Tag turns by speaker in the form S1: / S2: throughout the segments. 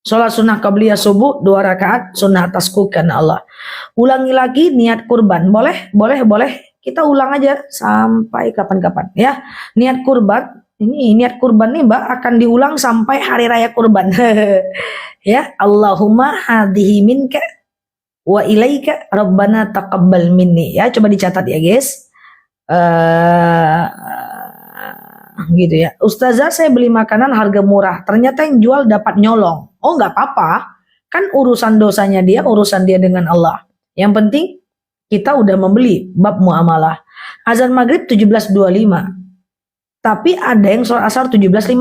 S1: Sholat sunnah qabliyah subuh 2 rakaat sunnah atasku karena Allah. Ulangi lagi niat kurban. Boleh, boleh, boleh. Kita ulang aja sampai kapan-kapan ya. Niat kurban, ini niat kurban nih Mbak akan diulang sampai hari raya kurban. Ya, Allahumma hadihi minka wa ilaika rabbana taqabbal minni. Ya, coba dicatat ya, guys. Gitu ya. Ustazah, saya beli makanan harga murah, ternyata yang jual dapat nyolong. Oh, nggak apa-apa. Kan urusan dosanya dia, urusan dia dengan Allah. Yang penting kita udah membeli, bab muamalah. Azan maghrib 17.25. Tapi ada yang sholat asar 17.15.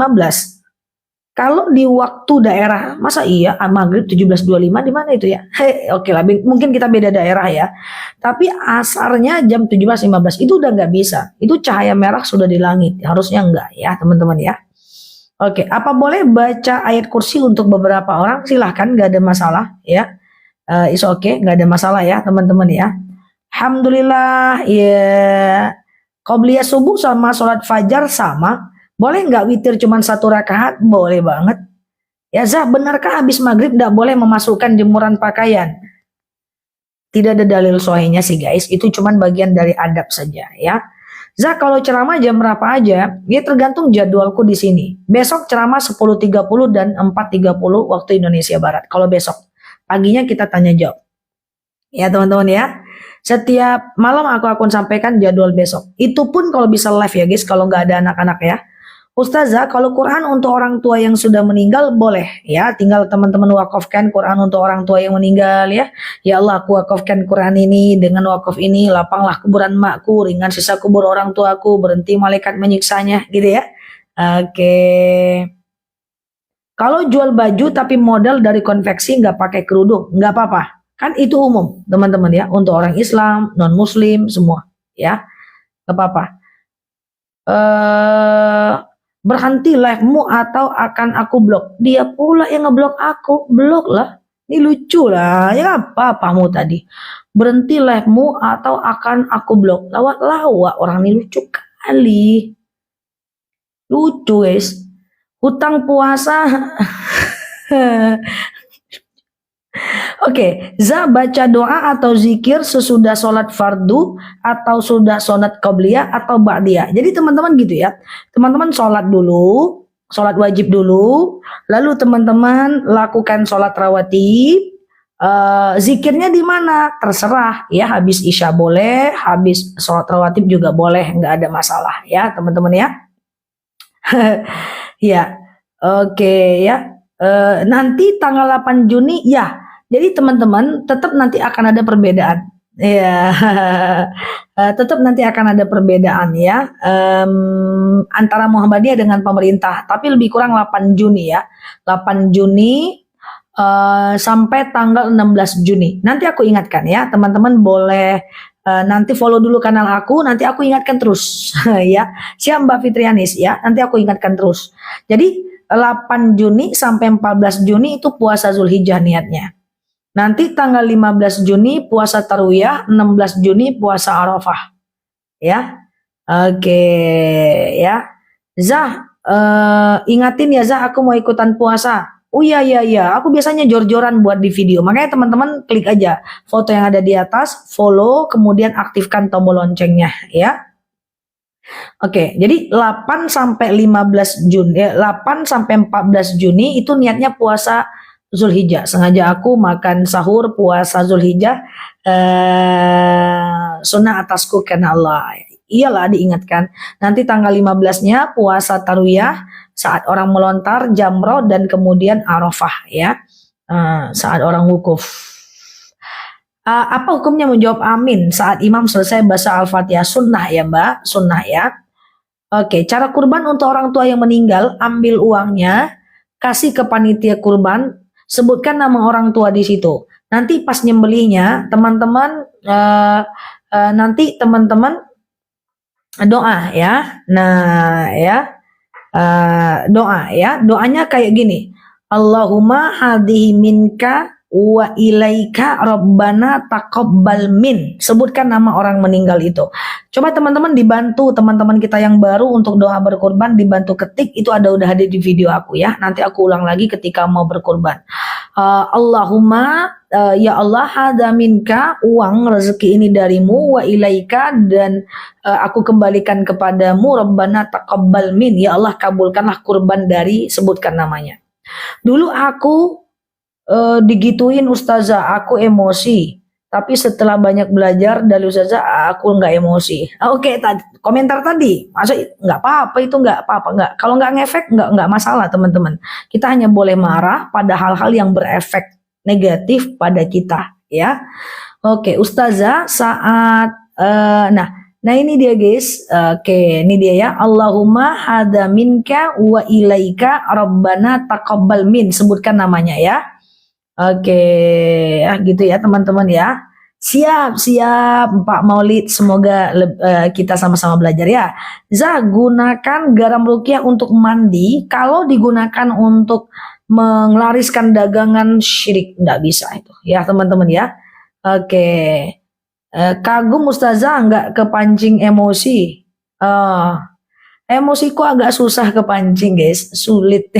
S1: Kalau di waktu daerah, masa iya maghrib 17.25 di mana itu ya? Oke lah, mungkin kita beda daerah ya. Tapi asarnya jam 17.15 itu udah nggak bisa. Itu cahaya merah sudah di langit. Harusnya enggak ya teman-teman ya. Oke, apa boleh baca ayat kursi untuk beberapa orang? Silahkan, nggak ada masalah ya. It's okay, nggak ada masalah ya teman-teman ya. Alhamdulillah ya. Qobliyah subuh sama sholat fajar sama. Boleh nggak witir cuma 1 rakaat? Boleh banget. Ya Zah, benarkah habis maghrib nggak boleh memasukkan jemuran pakaian? Tidak ada dalil sahihnya sih guys. Itu cuma bagian dari adab saja ya. Zah, kalau ceramah jam berapa aja? Ya tergantung jadwalku di sini. Besok ceramah 10.30 dan 4.30 waktu Indonesia Barat. Kalau besok paginya kita tanya jawab. Ya teman-teman ya. Setiap malam aku akan sampaikan jadwal besok. Itu pun kalau bisa live ya guys. Kalau nggak ada anak-anak ya. Ustazah, kalau Quran untuk orang tua yang sudah meninggal boleh ya, tinggal teman-teman wakafkan Quran untuk orang tua yang meninggal ya. Ya Allah, aku wakafkan Quran ini, dengan wakaf ini lapanglah kuburan makku, ringan sisa kubur orang tuaku, berhenti malaikat menyiksanya gitu ya. Oke. Kalau jual baju tapi model dari konveksi nggak pakai kerudung, nggak apa-apa. Kan itu umum teman-teman ya, untuk orang Islam, non Muslim semua ya, nggak apa-apa. Berhenti live-mu atau akan aku blok. Dia pula yang ngeblok aku. Blok lah. Ini lucu lah. Ya apa-apamu tadi. Berhenti live-mu atau akan aku blok. Lawak-lawak orang ini lucu kali. Lucu guys. Hutang puasa. Oke, Za baca doa atau zikir sesudah sholat fardu atau sudah sholat qabliyah atau ba'diyah. Jadi teman-teman gitu ya, teman-teman sholat dulu, sholat wajib dulu, lalu teman-teman lakukan sholat rawatib, zikirnya di mana? Terserah ya, habis isya boleh, habis sholat rawatib juga boleh, nggak ada masalah ya teman-teman ya. Ya, oke ya. Nanti tanggal 8 Juni ya. Jadi teman-teman tetap nanti akan ada perbedaan. Ya, tetap nanti akan ada perbedaan ya antara Muhammadiyah dengan pemerintah. Tapi lebih kurang 8 Juni ya. 8 Juni sampai tanggal 16 Juni. Nanti aku ingatkan ya, teman-teman boleh nanti follow dulu kanal aku, nanti aku ingatkan terus ya. Siap Mbak Fitrianis ya, nanti aku ingatkan terus. Jadi 8 Juni sampai 14 Juni itu puasa Zulhijjah niatnya. Nanti tanggal 15 Juni puasa Tarwiyah, 16 Juni puasa Arafah. Ya. Oke, ya. Zah, ingatin ya Zah, aku mau ikutan puasa. Oh iya, aku biasanya jor-joran buat di video. Makanya teman-teman klik aja foto yang ada di atas, follow, kemudian aktifkan tombol loncengnya ya. Oke, jadi 8 sampai 15 Juni, 8 sampai 14 Juni itu niatnya puasa Zulhijjah. Sengaja aku makan sahur puasa Zulhijjah, sunnah atasku karena Allah. Iyalah diingatkan. Nanti tanggal 15-nya puasa Tarwiyah saat orang melontar jamroh dan kemudian Arafah ya. Saat orang wukuf. Apa hukumnya menjawab amin saat imam selesai baca Al-Fatihah? Sunnah ya Mbak, sunnah ya. Oke, cara kurban untuk orang tua yang meninggal, ambil uangnya, kasih ke panitia kurban, sebutkan nama orang tua di situ. Nanti pas nyembelihnya, teman-teman nanti teman-teman doa ya. Nah ya, doa ya. Doanya kayak gini. Allahumma hadihi minka wa ilaika rabbana taqabbal min. Sebutkan nama orang meninggal itu. Coba teman-teman dibantu, teman-teman kita yang baru untuk doa berkurban dibantu ketik, itu udah ada di video aku ya. Nanti aku ulang lagi ketika mau berkurban. Allahumma ya Allah, hadza minka, uang rezeki ini darimu, wa ilaika, dan aku kembalikan kepadamu, rabbana taqabbal min, ya Allah kabulkanlah kurban dari, sebutkan namanya. Dulu aku digituin ustazah, aku emosi. Tapi setelah banyak belajar dari ustazah, aku nggak emosi. Oke, komentar tadi, maksud nggak apa-apa, itu nggak apa-apa, nggak. Kalau nggak ngefek, nggak masalah teman-teman. Kita hanya boleh marah pada hal-hal yang berefek negatif pada kita, ya. Oke, ustazah saat, nah ini dia guys. Oke, ini dia ya. Allahumma hadza minka wa ilaika rabbana taqabbal min. Sebutkan namanya ya. Oke, ya gitu ya teman-teman ya. Siap Pak Maulid, semoga kita sama-sama belajar ya. Gunakan garam ruqyah untuk mandi. Kalau digunakan untuk menglariskan dagangan syirik, nggak bisa itu ya teman-teman ya. Oke, kagum ustazah nggak kepancing emosi. Emosiku agak susah kepancing guys, sulit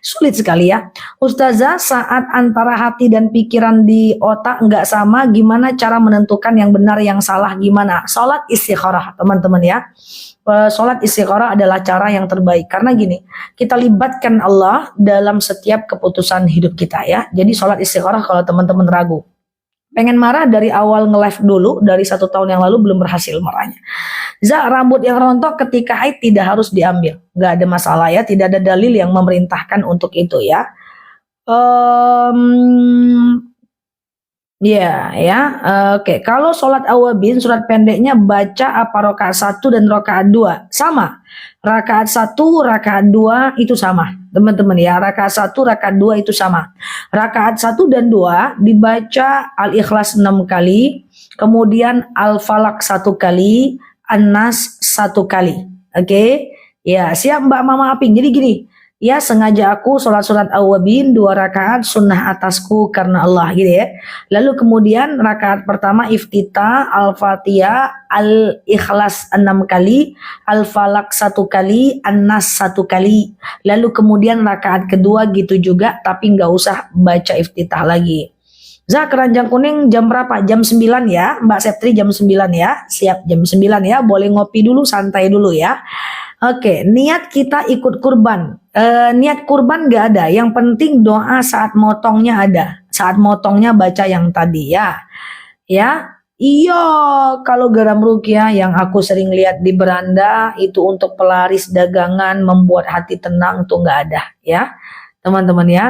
S1: sulit sekali ya. Ustazah, saat antara hati dan pikiran di otak nggak sama, gimana cara menentukan yang benar yang salah gimana? Sholat istikharah teman-teman ya. Sholat istikharah adalah cara yang terbaik, karena gini, kita libatkan Allah dalam setiap keputusan hidup kita ya. Jadi sholat istikharah kalau teman-teman ragu, pengen marah dari awal nge-live dulu, dari 1 tahun yang lalu belum berhasil marahnya. Rambut yang rontok ketika haid tidak harus diambil, nggak ada masalah ya, tidak ada dalil yang memerintahkan untuk itu ya. Oke. Kalau sholat awabin, surat pendeknya baca apa rakaat 1 dan rakaat 2? Sama. Rakaat 1, rakaat 2 itu sama. Teman-teman ya, rakaat 1, rakaat 2 itu sama. Rakaat 1 dan 2 dibaca Al-Ikhlas 6 kali, kemudian Al-Falaq 1 kali, An-Nas 1 kali. Oke. Ya, siap Mbak Mama Aping. Jadi gini, ya sengaja aku sholat surat awabin 2 rakaat sunnah atasku karena Allah gitu ya. Lalu kemudian rakaat pertama iftitah, Al-Fatihah, Al-Ikhlas 6 kali, Al-Falaq 1 kali, An-Nas 1 kali. Lalu kemudian rakaat kedua gitu juga, tapi nggak usah baca iftitah lagi. Keranjang kuning jam berapa? Jam 9 ya Mbak Septri, jam 9 ya. Siap, jam 9 ya, boleh ngopi dulu, santai dulu ya. Oke, niat kita ikut kurban. Niat kurban gak ada, yang penting doa saat motongnya ada. Saat motongnya baca yang tadi ya. Ya, iya, kalau garam ruqyah yang aku sering lihat di beranda itu untuk pelaris dagangan, membuat hati tenang, tuh nggak ada ya teman-teman ya.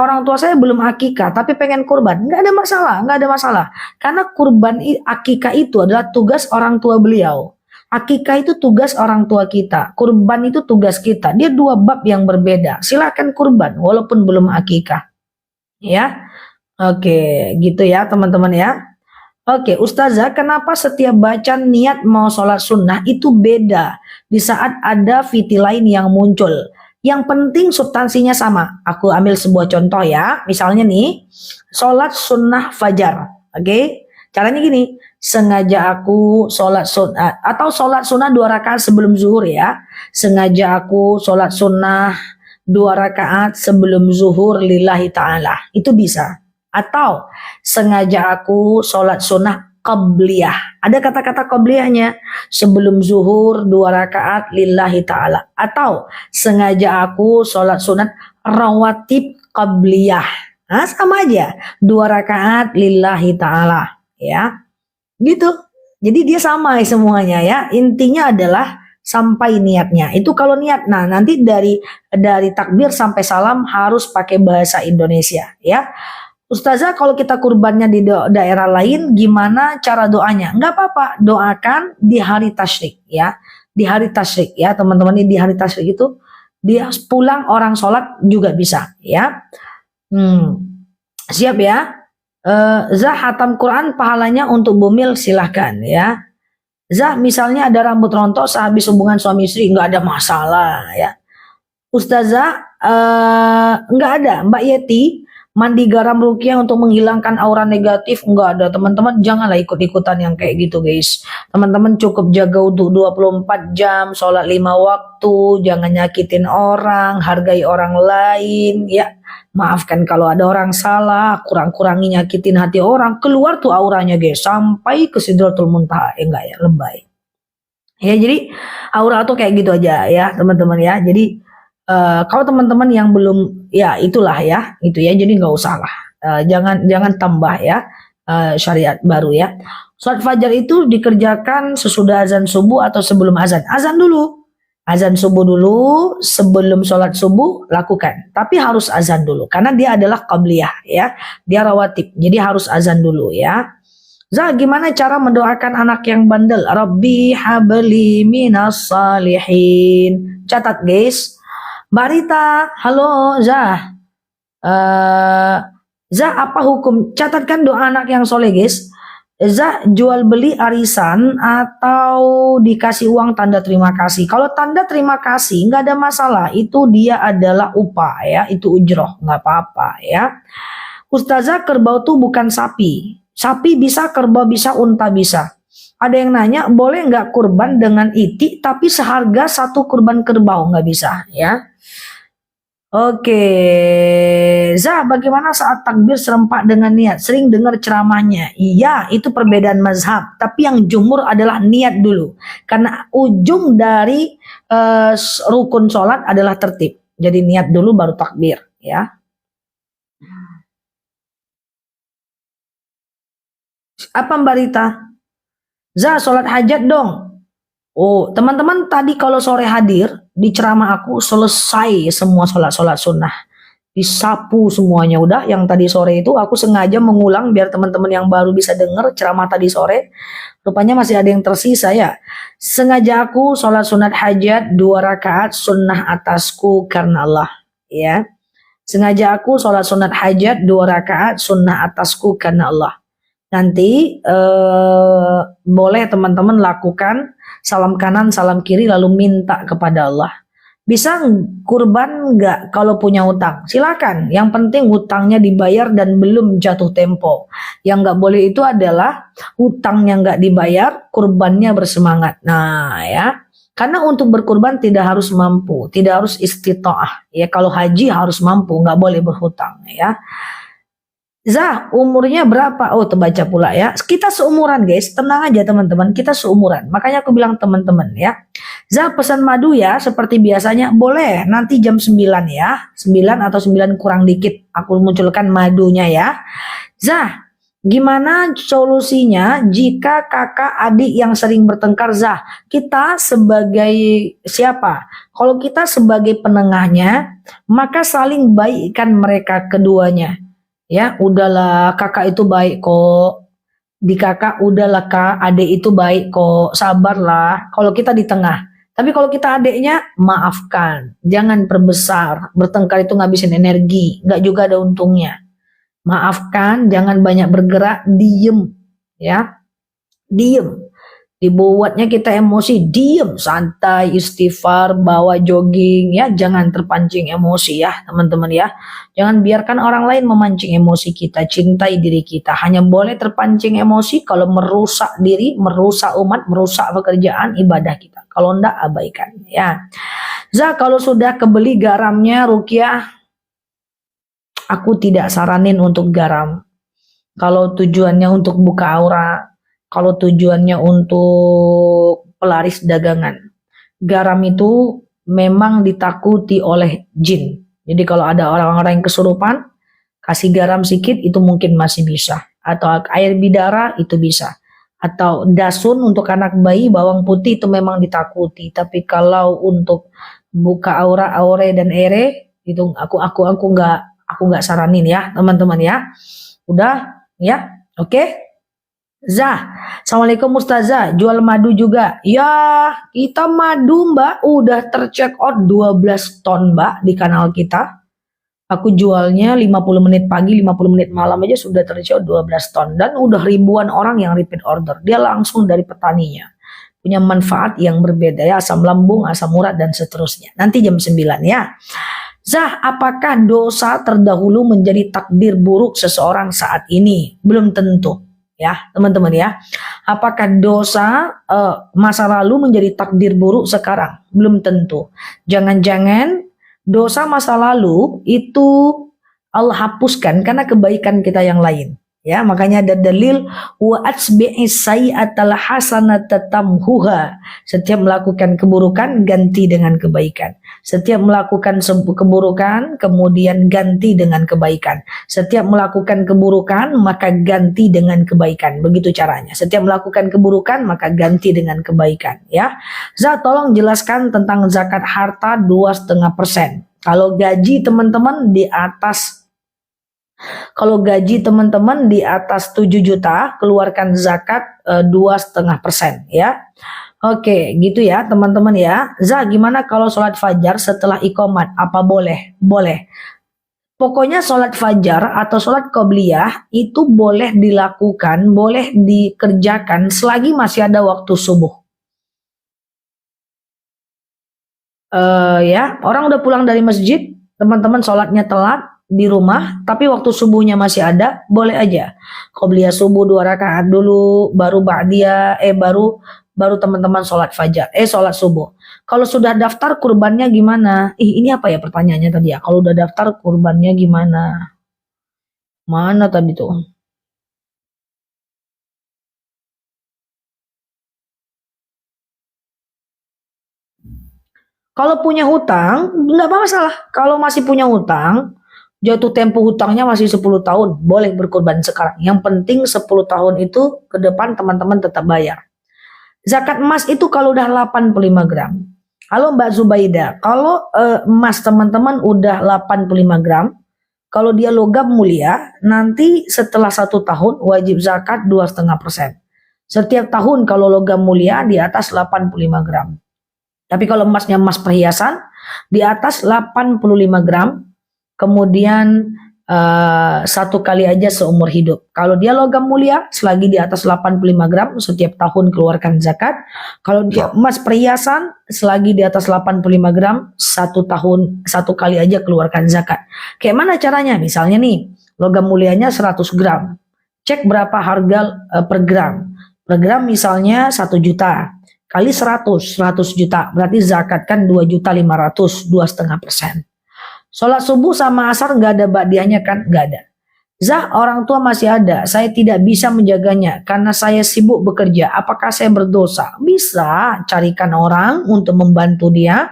S1: Orang tua saya belum akikah tapi pengen kurban, nggak ada masalah, karena kurban akikah itu adalah tugas orang tua beliau. Akikah itu tugas orang tua kita, kurban itu tugas kita. Dia 2 bab yang berbeda. Silakan kurban walaupun belum akikah ya. Oke, gitu ya teman-teman ya. Oke, ustazah, kenapa setiap baca niat mau sholat sunnah itu beda di saat ada fiti lain yang muncul? Yang penting substansinya sama. Aku ambil sebuah contoh ya. Misalnya nih, sholat sunnah fajar. Oke, caranya gini. Sengaja aku sholat sunnah, atau sholat sunnah 2 rakaat sebelum zuhur ya. Sengaja aku sholat sunnah 2 rakaat sebelum zuhur lillahi ta'ala. Itu bisa. Atau sengaja aku sholat sunnah qabliyah. Ada kata-kata qabliyahnya. Sebelum zuhur 2 rakaat lillahi ta'ala. Atau sengaja aku sholat sunat rawatib qabliyah. Nah, sama aja. 2 rakaat lillahi ta'ala. Ya. Gitu. Jadi dia sama semuanya ya. Intinya adalah sampai niatnya. Itu kalau niat. Nah, nanti dari takbir sampai salam harus pakai bahasa Indonesia ya. Ustazah, kalau kita kurbannya di daerah lain, gimana cara doanya? Enggak apa-apa, doakan di hari tasyrik ya. Di hari tasyrik ya, teman-teman, di hari tasyrik itu dia pulang orang sholat juga bisa ya. Siap ya. Hatam Quran pahalanya untuk bumil, silahkan ya. Misalnya ada rambut rontok sehabis hubungan suami istri, enggak ada masalah ya. Ustazah, enggak ada, Mbak Yeti. Mandi garam ruqyah untuk menghilangkan aura negatif, enggak ada teman-teman. Janganlah ikut-ikutan yang kayak gitu guys. Teman-teman cukup jaga wudhu 24 jam, sholat 5 waktu, jangan nyakitin orang, hargai orang lain ya. Maafkan kalau ada orang salah, kurang-kurangi nyakitin hati orang, keluar tuh auranya guys sampai ke Sidratul Muntaha. Enggak ya, lebay. Ya jadi aura tuh kayak gitu aja ya teman-teman ya. Jadi kalau teman-teman yang belum ya itulah ya gitu ya, jadi nggak usah lah. Jangan tambah ya syariat baru ya. Sholat fajar itu dikerjakan sesudah azan subuh atau sebelum azan. Azan subuh dulu, sebelum sholat subuh lakukan. Tapi harus azan dulu karena dia adalah qabliyah ya, dia rawatib. Jadi harus azan dulu ya. Za, gimana cara mendoakan anak yang bandel? Rabbi habli minas salihin. Catat guys. Mbak Rita, halo Zah. Zah, apa hukum? Catatkan doa anak yang soleh guys. Zah, jual beli arisan atau dikasih uang tanda terima kasih. Kalau tanda terima kasih nggak ada masalah. Itu dia adalah upah ya. Itu ujroh, nggak apa-apa ya. Ustazah, kerbau tuh bukan sapi. Sapi bisa, kerbau bisa, unta bisa. Ada yang nanya, boleh nggak kurban dengan itik tapi seharga satu kurban kerbau? Nggak bisa ya. Oke, Zah, bagaimana saat takbir serempak dengan niat? Sering dengar ceramahnya. Iya, itu perbedaan mazhab. Tapi yang jumhur adalah niat dulu. Karena ujung dari rukun sholat adalah tertib. Jadi niat dulu baru takbir ya. Apa Mbak Rita? Zah, sholat hajat dong. Oh, teman-teman tadi kalau sore hadir di ceramah aku selesai semua sholat sunnah. Disapu semuanya udah. Yang tadi sore itu aku sengaja mengulang biar teman-teman yang baru bisa dengar ceramah tadi sore. Rupanya masih ada yang tersisa ya. Sengaja aku sholat sunat hajat 2 rakaat sunnah atasku karena Allah ya. Sengaja aku sholat sunat hajat 2 rakaat sunnah atasku karena Allah. Nanti boleh teman-teman lakukan salam kanan, salam kiri lalu minta kepada Allah. Bisa kurban nggak kalau punya hutang? Silakan. Yang penting hutangnya dibayar dan belum jatuh tempo. Yang nggak boleh itu adalah hutangnya nggak dibayar, kurbannya bersemangat. Nah ya, karena untuk berkurban tidak harus mampu, tidak harus istita'ah. Ya kalau haji harus mampu, nggak boleh berhutang ya. Zah, umurnya berapa? Oh, terbaca pula ya. Kita seumuran guys, tenang aja teman-teman, kita seumuran. Makanya aku bilang teman-teman ya. Zah, pesan madu ya, seperti biasanya. Boleh, nanti jam 9 ya. 9 atau 9 kurang dikit. Aku munculkan madunya ya. Zah, gimana solusinya jika kakak adik yang sering bertengkar? Zah, kita sebagai siapa? Kalau kita sebagai penengahnya, maka saling baikkan mereka keduanya. Ya, udahlah kakak itu baik kok. Di kakak udahlah kak, adik itu baik kok. Sabarlah. Kalau kita di tengah. Tapi kalau kita adiknya, maafkan. Jangan perbesar. Bertengkar itu ngabisin energi. Nggak juga ada untungnya. Maafkan, jangan banyak bergerak, diem. Ya, diem. Dibuatnya kita emosi, diem, santai, istighfar, bawa jogging ya, jangan terpancing emosi ya teman-teman ya. Jangan biarkan orang lain memancing emosi kita, cintai diri kita. Hanya boleh terpancing emosi kalau merusak diri, merusak umat, merusak pekerjaan ibadah kita. Kalau enggak abaikan ya. Zah, kalau sudah kebeli garamnya ruqyah, aku tidak saranin untuk garam. Kalau tujuannya untuk buka aura, kalau tujuannya untuk pelaris dagangan. Garam itu memang ditakuti oleh jin. Jadi kalau ada orang-orang yang kesurupan, kasih garam sedikit itu mungkin masih bisa. Atau air bidara itu bisa. Atau dasun untuk anak bayi, bawang putih itu memang ditakuti. Tapi kalau untuk buka aura, aure dan ere itu aku nggak saranin ya teman-teman ya. Udah ya, oke? Zah, Assalamualaikum Ustazah, jual madu juga. Ya, kita madu mbak, udah tercheck out 12 ton mbak di kanal kita. Aku jualnya 50 menit pagi, 50 menit malam aja sudah tercheck out 12 ton. Dan udah ribuan orang yang repeat order. Dia langsung dari petaninya. Punya manfaat yang berbeda ya, asam lambung, asam urat dan seterusnya. Nanti jam 9 ya. Zah, apakah dosa terdahulu menjadi takdir buruk seseorang saat ini? Belum tentu. Ya, teman-teman ya. Apakah dosa masa lalu menjadi takdir buruk sekarang? Belum tentu. Jangan-jangan dosa masa lalu itu Allah hapuskan karena kebaikan kita yang lain. Ya, makanya ada dalil wa atsbi'is sayyi'atal hasanata tamhuha. Setiap melakukan keburukan ganti dengan kebaikan. Setiap melakukan keburukan kemudian ganti dengan kebaikan. Setiap melakukan keburukan maka ganti dengan kebaikan. Begitu caranya. Setiap melakukan keburukan maka ganti dengan kebaikan, ya. Zat, tolong jelaskan tentang zakat harta 2,5%. Kalau gaji teman-teman di atas 7 juta, keluarkan zakat 2,5%, ya. Oke, gitu ya teman-teman ya. Gimana kalau sholat fajar setelah iqomat? Apa boleh? Boleh. Pokoknya sholat fajar atau sholat qobliyah itu boleh dilakukan, boleh dikerjakan selagi masih ada waktu subuh. Ya, orang udah pulang dari masjid, teman-teman sholatnya telat di rumah, tapi waktu subuhnya masih ada, boleh aja. Qobliyah subuh 2 rakaat dulu, baru ba'diyah, baru teman-teman sholat fajar, sholat subuh. Kalau sudah daftar kurbannya gimana? Ini apa ya pertanyaannya tadi ya? Kalau udah daftar kurbannya gimana? Mana tadi tuh? Kalau punya hutang, nggak masalah. Kalau masih punya hutang, jatuh tempo hutangnya masih 10 tahun, boleh berkorban sekarang. Yang penting 10 tahun itu ke depan teman-teman tetap bayar. Zakat emas itu kalau udah 85 gram. Halo Mbak Zubaida, kalau emas teman-teman udah 85 gram, kalau dia logam mulia, nanti setelah 1 tahun wajib zakat 2,5%. Setiap tahun kalau logam mulia di atas 85 gram. Tapi kalau emasnya emas perhiasan di atas 85 gram, kemudian 1 kali aja seumur hidup. Kalau dia logam mulia, selagi di atas 85 gram, setiap tahun keluarkan zakat. Kalau dia emas perhiasan, selagi di atas 85 gram, 1 tahun, 1 kali aja keluarkan zakat. Kayak mana caranya? Misalnya nih, logam mulianya 100 gram. Cek berapa harga per gram. Per gram misalnya 1 juta. Kali 100 juta, berarti zakatkan 2.500.000, 2,5%. Sholat subuh sama asar nggak ada ba'diyahnya kan? Nggak ada. Orang tua masih ada, saya tidak bisa menjaganya karena saya sibuk bekerja. Apakah saya berdosa? Bisa, carikan orang untuk membantu dia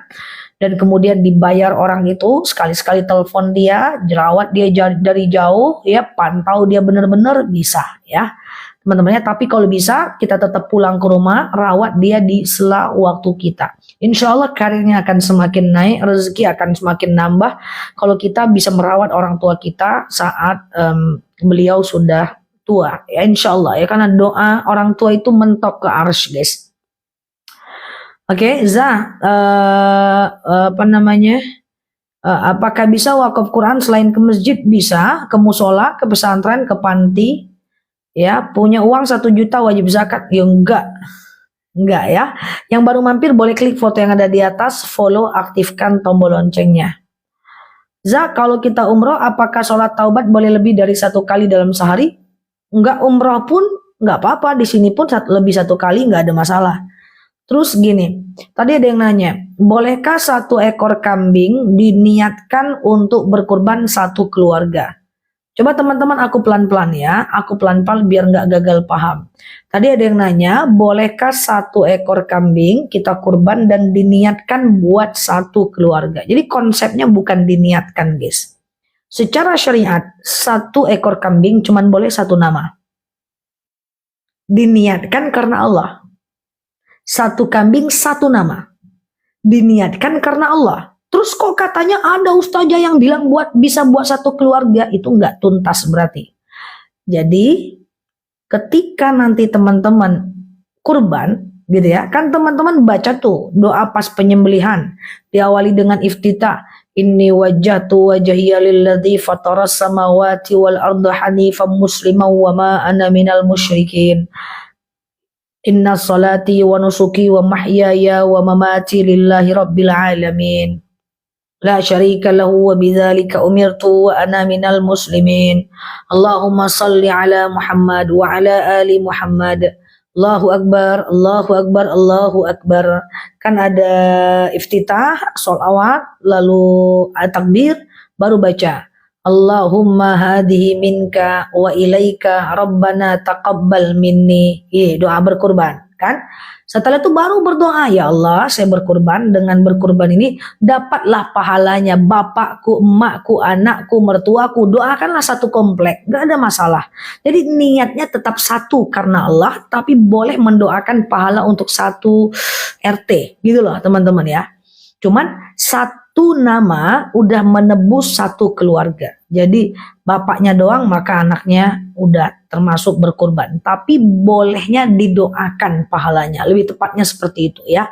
S1: dan kemudian dibayar orang itu, sekali-sekali telepon dia, jerawat dia dari jauh, ya pantau dia benar-benar, bisa ya. Teman-temannya, tapi kalau bisa kita tetap pulang ke rumah, rawat dia di sela waktu kita. Insya Allah karirnya akan semakin naik, rezeki akan semakin nambah kalau kita bisa merawat orang tua kita saat beliau sudah tua. Ya insya Allah ya, karena doa orang tua itu mentok ke arsy guys. Oke, apa namanya? Apakah bisa wakaf Quran selain ke masjid? Bisa, ke musola, ke pesantren, ke panti. Ya, punya uang 1 juta wajib zakat? Ya enggak ya. Yang baru mampir boleh klik foto yang ada di atas, follow, aktifkan tombol loncengnya. Kalau kita umroh, apakah sholat taubat boleh lebih dari 1 kali dalam sehari? Enggak, umroh pun enggak apa-apa, di sini pun lebih 1 kali enggak ada masalah. Terus gini, tadi ada yang nanya, bolehkah 1 ekor kambing diniatkan untuk berkurban 1 keluarga? Coba teman-teman aku pelan-pelan ya, aku pelan-pelan biar nggak gagal paham. Tadi ada yang nanya, bolehkah 1 ekor kambing kita kurban dan diniatkan buat 1 keluarga? Jadi konsepnya bukan diniatkan guys. Secara syariat, 1 ekor kambing cuman boleh 1 nama. Diniatkan karena Allah. 1 kambing 1 nama. Diniatkan karena Allah. Terus kok katanya ada ustazah yang bilang bisa buat 1 keluarga, itu nggak tuntas berarti. Jadi ketika nanti teman-teman kurban gitu ya, kan teman-teman baca tuh doa pas penyembelihan, diawali dengan iftitah, inni wajjahtu wajhiya lilladzi fataras samawati wal arda hanifan musliman wa ma ana minal musyrikin. Inna salati wa nusuki wa mahyaya wa mamati lillahi rabbil alamin. la syarika lahu wa bidzalika umirtu wa ana minal muslimin. Allahumma salli ala Muhammad wa ala ali Muhammad. Allahu akbar, Allahu akbar, Allahu akbar. Kan ada iftitah, sholawat, lalu takbir, baru baca Allahumma hadhihi minka wa ilaika rabbana taqabbal minni. Doa berkurban kan. Setelah itu baru berdoa, ya Allah saya berkurban, dengan berkurban ini dapatlah pahalanya bapakku, emakku, anakku, mertuaku, doakanlah satu komplek, gak ada masalah. Jadi niatnya tetap satu karena Allah, tapi boleh mendoakan pahala untuk satu RT gitu loh teman-teman ya. Cuman satu nama udah menebus satu keluarga. Jadi bapaknya doang maka anaknya udah termasuk berkorban. Tapi bolehnya didoakan pahalanya. Lebih tepatnya seperti itu ya.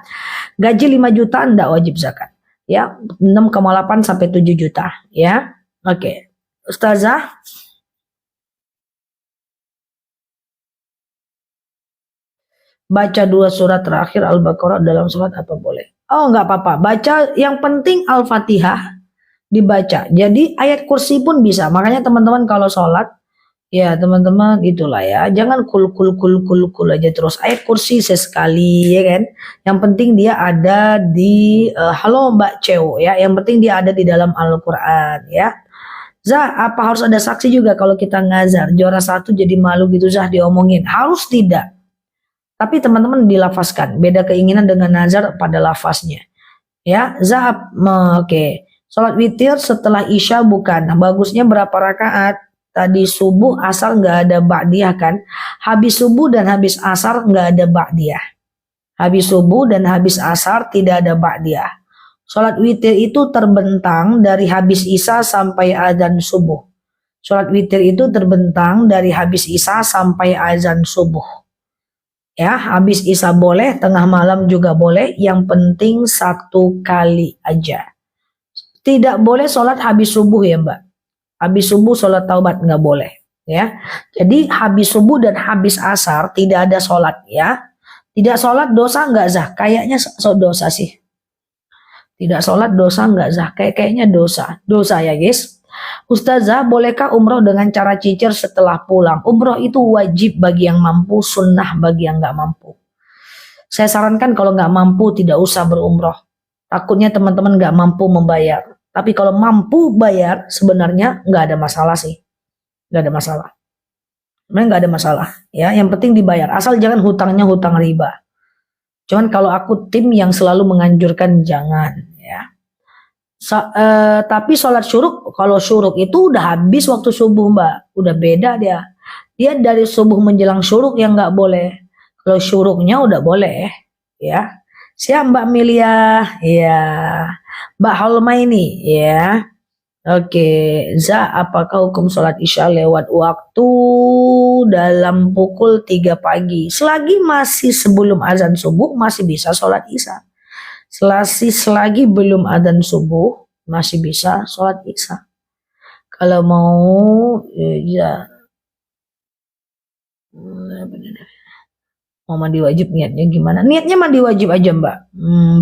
S1: Gaji 5 juta enggak wajib zakat. Ya, 6,8 sampai 7 juta ya. Oke. Ustazah, baca 2 surat terakhir Al-Baqarah dalam surat apa boleh? Oh, nggak apa-apa. Baca yang penting Al-Fatihah dibaca. Jadi ayat kursi pun bisa. Makanya teman-teman kalau sholat, ya teman-teman itulah ya. Jangan kul aja terus. Ayat kursi sesekali ya kan. Yang penting dia ada di halo Mbak Ceo ya. Yang penting dia ada di dalam Al-Quran ya. Zah, apa harus ada saksi juga kalau kita ngazar? Juara 1 jadi malu gitu Zah diomongin. Harus tidak. Tapi teman-teman dilafazkan. Beda keinginan dengan nazar pada lafaznya. Ya, Zahab, oke. Sholat witir setelah isya bukan. Bagusnya berapa rakaat? Tadi subuh asar nggak ada ba'diyah kan? Habis subuh dan habis asar nggak ada ba'diyah. Habis subuh dan habis asar tidak ada ba'diyah. Sholat witir itu terbentang dari habis isya sampai azan subuh. Sholat witir itu terbentang dari habis isya sampai azan subuh. Ya, habis isya boleh, tengah malam juga boleh, yang penting 1 kali aja. Tidak boleh sholat habis subuh ya Mbak. Habis subuh sholat taubat nggak boleh ya. Jadi habis subuh dan habis asar tidak ada sholat ya. Tidak sholat dosa nggak Zah? Kayaknya dosa sih. Tidak sholat dosa nggak Zah? Kayaknya dosa. Dosa ya guys. Ustazah, bolehkah umroh dengan cara cicir setelah pulang? Umroh itu wajib bagi yang mampu, sunnah bagi yang nggak mampu. Saya sarankan kalau nggak mampu tidak usah berumroh. Takutnya teman-teman nggak mampu membayar. Tapi kalau mampu bayar, sebenarnya nggak ada masalah sih. Nggak ada masalah. Sebenarnya nggak ada masalah. Ya, yang penting dibayar. Asal jangan hutangnya hutang riba. Cuman kalau aku tim yang selalu menganjurkan jangan. Ya. Tapi sholat syuruk, kalau syuruk itu udah habis waktu subuh Mbak, udah beda dia. Dia dari subuh menjelang syuruk yang nggak boleh. Kalau syuruknya udah boleh, ya. Siap Mbak Milia, ya. Mbak Halmaini, ya. Oke, Za, apakah hukum sholat isya lewat waktu dalam pukul 3 pagi? Selagi masih sebelum azan subuh masih bisa sholat isya. Selagi belum adzan subuh masih bisa sholat isya. Kalau mau ya mau mandi wajib niatnya gimana? Niatnya mandi wajib aja Mbak.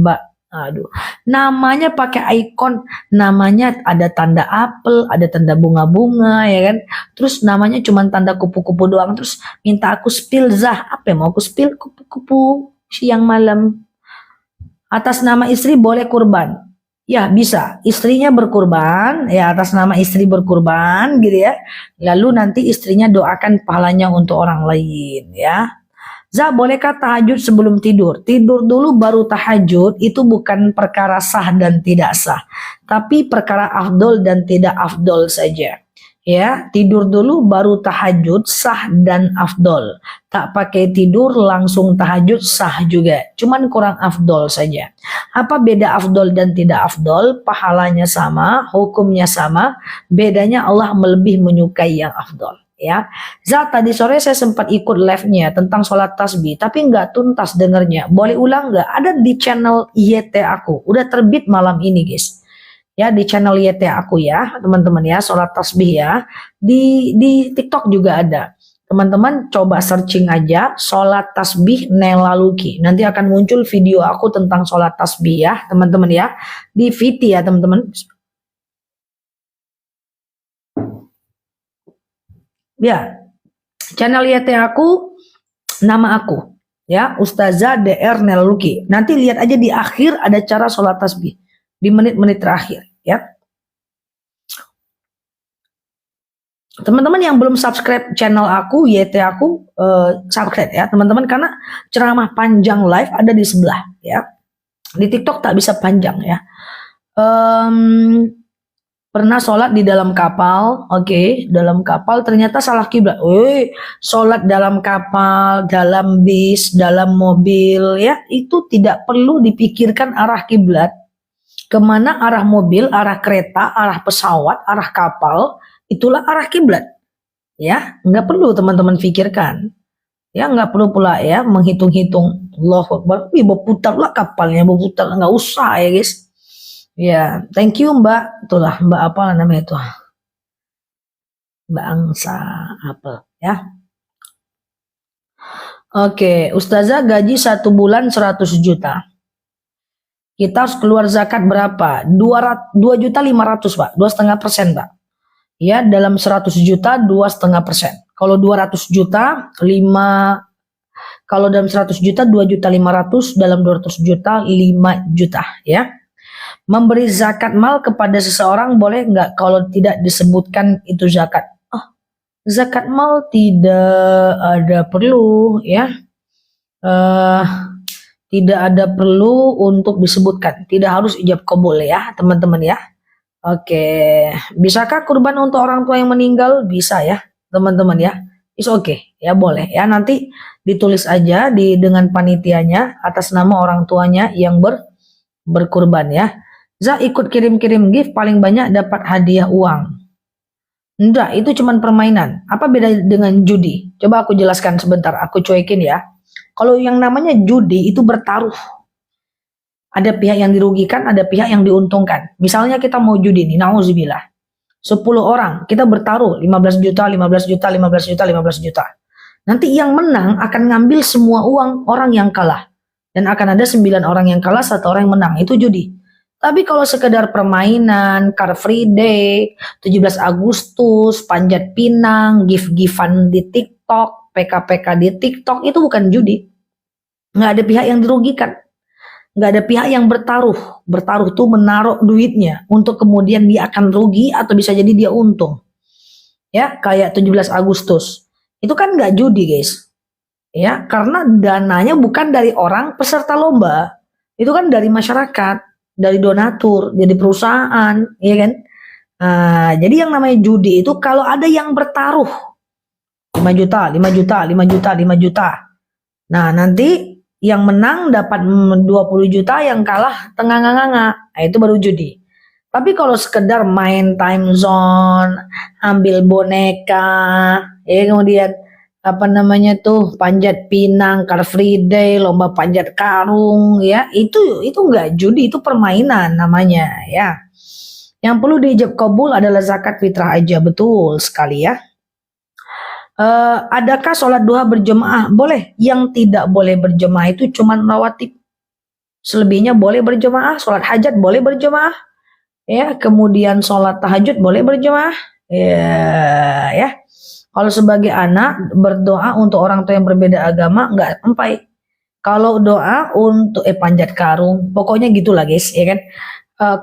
S1: Mbak, aduh. Namanya pakai ikon, namanya ada tanda apel, ada tanda bunga-bunga ya kan. Terus namanya cuma tanda kupu-kupu doang. Terus minta aku spill Zah. Apa yang mau aku spill? Kupu-kupu siang malam. Atas nama istri boleh kurban. Ya bisa, istrinya berkurban, ya atas nama istri berkurban gitu ya. Lalu nanti istrinya doakan pahalanya untuk orang lain ya. Za, bolehkah tahajud sebelum tidur? Tidur dulu baru tahajud itu bukan perkara sah dan tidak sah. Tapi perkara afdol dan tidak afdol saja. Ya, tidur dulu baru tahajud sah dan afdol. Tak pakai tidur langsung tahajud sah juga. Cuman kurang afdol saja. Apa beda afdol dan tidak afdol? Pahalanya sama, hukumnya sama. Bedanya Allah lebih menyukai yang afdol. Ya, Zat, tadi sore saya sempat ikut live-nya tentang sholat tasbih, tapi nggak tuntas dengernya. Boleh ulang nggak? Ada di channel YT aku. Udah terbit malam ini guys. Ya, di channel YT aku ya teman-teman ya, sholat tasbih ya, di TikTok juga ada. teman-teman coba searching aja sholat tasbih Nela Luki. Nanti akan muncul video aku tentang sholat tasbih ya teman-teman ya. Di VT ya teman-teman. Ya, channel YT aku, nama aku ya, Ustazah DR Nela Luki. Nanti lihat aja di akhir ada cara sholat tasbih. Di menit-menit terakhir ya. Teman-teman yang belum subscribe channel aku, YT aku, subscribe ya teman-teman, karena ceramah panjang live ada di sebelah ya. Di TikTok tak bisa panjang ya. Pernah sholat di dalam kapal, oke, dalam kapal ternyata salah kiblat. Woi, sholat dalam kapal, dalam bis, dalam mobil ya, itu tidak perlu dipikirkan arah kiblat. Kemana arah mobil, arah kereta, arah pesawat, arah kapal, itulah arah kiblat ya, nggak perlu teman-teman pikirkan ya, nggak perlu pula ya menghitung-hitung. Allahu Akbar, berputar lah kapalnya, berputar, nggak usah ya guys ya. Thank you Mbak, itulah Mbak apa namanya itu, Mbak Angsa apa ya. Oke, Ustazah gaji 1 bulan 100 juta, kita harus keluar zakat berapa? 2.500.000 Pak, 2,5% Pak ya. Dalam 100 juta 2,5%. Kalau 200 juta 5, kalau dalam 100 juta 2.500.000, dalam 200 juta 5 juta ya. Memberi zakat mal kepada seseorang boleh nggak kalau tidak disebutkan itu zakat? Oh, zakat mal tidak ada perlu ya. Tidak ada perlu untuk disebutkan, tidak harus ijab kabul ya teman-teman ya. Oke, bisakah kurban untuk orang tua yang meninggal? Bisa ya, teman-teman ya. It's okay, ya boleh ya. Nanti ditulis aja dengan panitianya atas nama orang tuanya yang berkurban ya. Za ikut kirim-kirim gift paling banyak dapat hadiah uang. Enggak, itu cuman permainan. Apa beda dengan judi? Coba aku jelaskan sebentar, aku cuekin ya. Kalau yang namanya judi itu bertaruh. Ada pihak yang dirugikan, ada pihak yang diuntungkan. Misalnya kita mau judi nih, nauzubillah. 10 orang, kita bertaruh 15 juta, 15 juta, 15 juta, 15 juta. Nanti yang menang akan ngambil semua uang orang yang kalah. Dan akan ada 9 orang yang kalah, 1 orang yang menang. Itu judi. Tapi kalau sekedar permainan, Car Free Day, 17 Agustus, Panjat Pinang, gift-giftan di TikTok, PK-PK di TikTok, itu bukan judi. Nggak ada pihak yang dirugikan. Nggak ada pihak yang bertaruh. Bertaruh tuh menaruh duitnya untuk kemudian dia akan rugi atau bisa jadi dia untung. Ya, kayak 17 Agustus. Itu kan nggak judi, guys. Ya, karena dananya bukan dari orang peserta lomba. Itu kan dari masyarakat, dari donatur, dari perusahaan, ya kan? Nah, jadi yang namanya judi itu kalau ada yang bertaruh 5 juta, 5 juta, 5 juta, 5 juta. Nah, nanti yang menang dapat 20 juta, yang kalah tengah-nganga. Nah, itu baru judi. Tapi kalau sekedar main time zone, ambil boneka, ya kemudian apa namanya tuh panjat pinang, Car Free Day, lomba panjat karung, ya itu enggak judi, itu permainan namanya ya. Yang perlu diijab kabul adalah zakat fitrah aja, betul sekali ya. Adakah sholat duha berjemaah? Boleh. Yang tidak boleh berjemaah itu cuma rawatib. Selebihnya boleh berjemaah. Sholat hajat boleh berjemaah. Ya, kemudian sholat tahajud boleh berjemaah. Ya. Kalau sebagai anak berdoa untuk orang tua yang berbeda agama nggak sampai. Kalau doa untuk panjat karung, pokoknya gitulah guys, ya kan.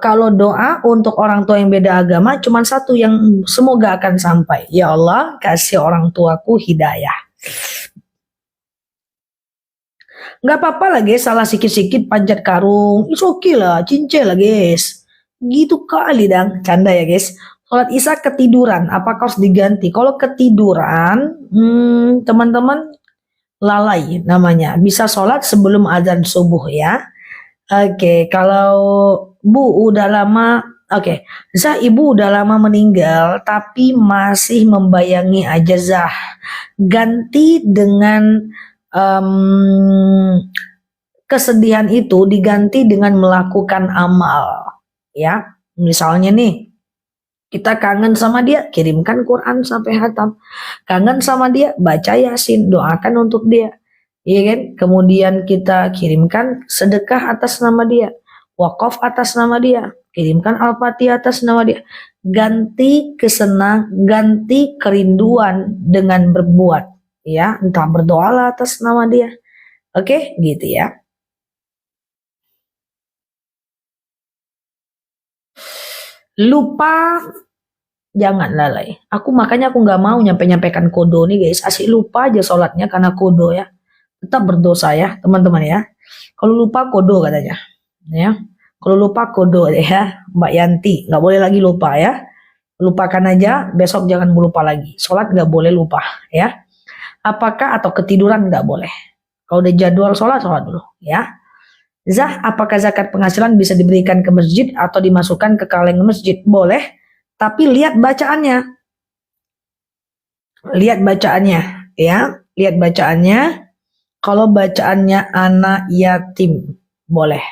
S1: Kalau doa untuk orang tua yang beda agama cuma satu yang semoga akan sampai. Ya Allah, kasih orang tuaku hidayah. Nggak apa-apa lah guys, salah sikit-sikit panjat karung. It's okay lah, cincin lah guys. Gitu kali dang, canda ya guys. Sholat isya ketiduran, apakah harus diganti? Kalau ketiduran, teman-teman lalai namanya. Bisa sholat sebelum azan subuh ya. Oke, kalau Bu udah lama, oke, Zah ibu udah lama meninggal tapi masih membayangi aja Zah. Ganti dengan kesedihan itu diganti dengan melakukan amal, ya. Misalnya nih, Kita kangen sama dia, kirimkan Quran sampai hatam. Kangen sama dia, baca Yasin, doakan untuk dia. Iya kan? Kemudian kita kirimkan sedekah atas nama dia, wakaf atas nama dia, kirimkan Al-Fatihah atas nama dia. Ganti ganti kerinduan dengan berbuat, ya, entah berdoalah atas nama dia. Oke, gitu ya. Lupa jangan lalai. Makanya aku nggak mau nyampaikan kodo nih guys. Asik lupa aja sholatnya karena kodo ya. Tetap berdosa ya teman-teman ya. Kalau lupa kodo katanya. Ya. Kalau lupa kodo ya Mbak Yanti. Nggak boleh lagi lupa ya. Lupakan aja. Besok jangan lupa lagi. Sholat nggak boleh lupa ya. Apakah atau ketiduran nggak boleh. Kalau udah jadwal sholat dulu ya. Apakah zakat penghasilan bisa diberikan ke masjid atau dimasukkan ke kaleng masjid? Boleh, tapi lihat bacaannya. Lihat bacaannya, ya. Lihat bacaannya. Kalau bacaannya anak yatim, boleh.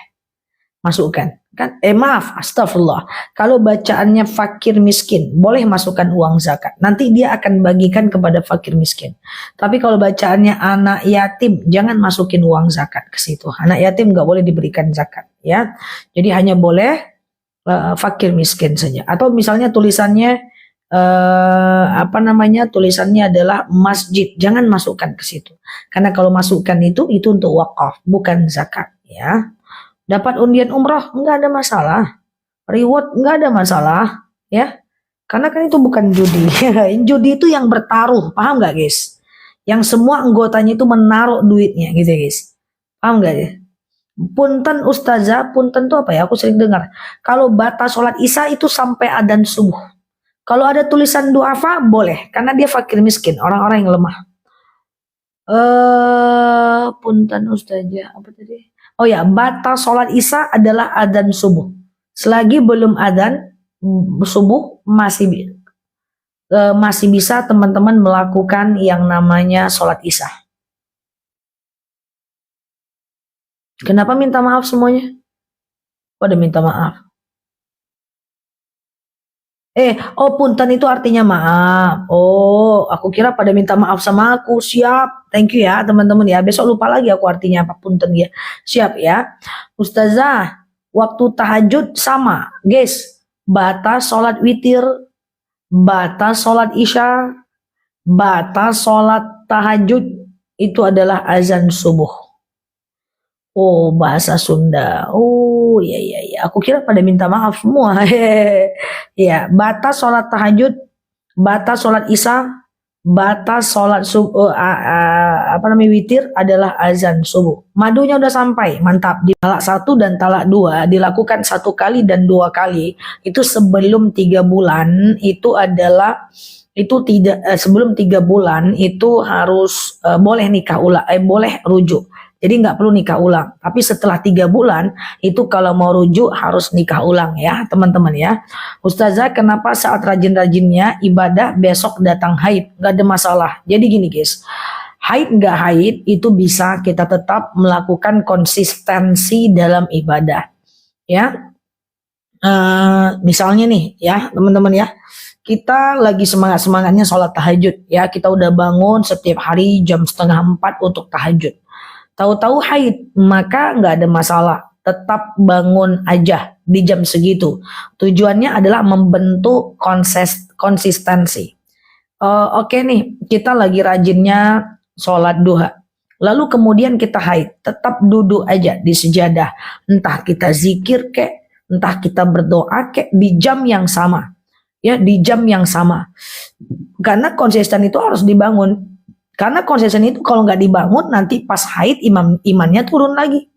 S1: Masukkan. Maaf, astagfirullah. Kalau bacaannya fakir miskin, boleh masukkan uang zakat. Nanti dia akan bagikan kepada fakir miskin. Tapi kalau bacaannya anak yatim, jangan masukin uang zakat ke situ. Anak yatim nggak boleh diberikan zakat, ya. Jadi hanya boleh fakir miskin saja. Atau misalnya tulisannya tulisannya adalah masjid, jangan masukkan ke situ. Karena kalau masukkan itu untuk wakaf, bukan zakat, ya. Dapat undian umroh, nggak ada masalah. Reward, nggak ada masalah. Ya, karena kan itu bukan judi. Judi itu yang bertaruh, paham nggak guys? Yang semua anggotanya itu menaruh duitnya gitu guys. Paham nggak ya? Punten ustazah, punten itu apa ya? Aku sering dengar. Kalau batas sholat isya itu sampai adzan subuh. Kalau ada tulisan duafa, boleh. Karena dia fakir miskin, orang-orang yang lemah. Punten ustazah, apa tadi? Oh ya, batas sholat isya adalah adzan subuh. Selagi belum adzan subuh masih bisa teman-teman melakukan yang namanya sholat isya. Kenapa minta maaf semuanya? Pada minta maaf. Punten itu artinya maaf. Oh, aku kira pada minta maaf sama aku. Siap. Thank you ya, teman-teman ya. Besok lupa lagi aku artinya apa punten ya. Siap ya. Ustazah, waktu tahajud sama. Guys, batas sholat witir, batas sholat isya, batas sholat tahajud itu adalah azan subuh. Oh, bahasa Sunda. Oh, iya. Aku kira pada minta maaf semua. Ya, batas sholat tahajud, batas sholat isya, batas sholat witir adalah azan subuh. Madunya udah sampai, mantap. Di talak 1 dan talak 2 dilakukan 1 kali dan 2 kali. Itu sebelum 3 bulan sebelum 3 bulan itu harus boleh nikah ulang, boleh rujuk. Jadi nggak perlu nikah ulang. Tapi setelah 3 bulan itu kalau mau rujuk harus nikah ulang ya teman-teman ya. Ustazah, kenapa saat rajin-rajinnya ibadah besok datang haid? Nggak ada masalah. Jadi gini guys, haid nggak haid itu bisa kita tetap melakukan konsistensi dalam ibadah ya. Misalnya nih ya teman-teman ya, kita lagi semangat-semangatnya sholat tahajud ya, kita udah bangun setiap hari jam 3:30 untuk tahajud. Tahu-tahu haid, maka nggak ada masalah. Tetap bangun aja di jam segitu. Tujuannya adalah membentuk konsistensi. Oke nih, kita lagi rajinnya sholat duha. Lalu kemudian kita haid, tetap duduk aja di sejadah. Entah kita zikir kek, entah kita berdoa kek di jam yang sama. Ya, di jam yang sama. Karena konsisten itu harus dibangun. Karena konsisten itu kalau nggak dibangun nanti pas haid imannya turun lagi.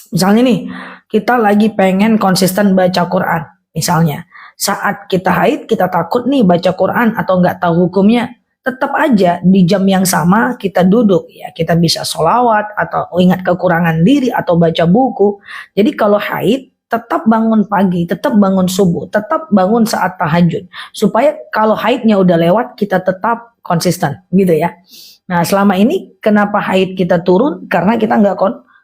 S1: Misalnya nih, kita lagi pengen konsisten baca Quran. Misalnya, saat kita haid kita takut nih baca Quran atau nggak tahu hukumnya. Tetap aja di jam yang sama kita duduk ya. Kita bisa sholawat atau ingat kekurangan diri atau baca buku. Jadi kalau haid tetap bangun pagi, tetap bangun subuh, tetap bangun saat tahajud. Supaya kalau haidnya udah lewat kita tetap konsisten gitu ya. Nah selama ini kenapa haid kita turun? Karena kita nggak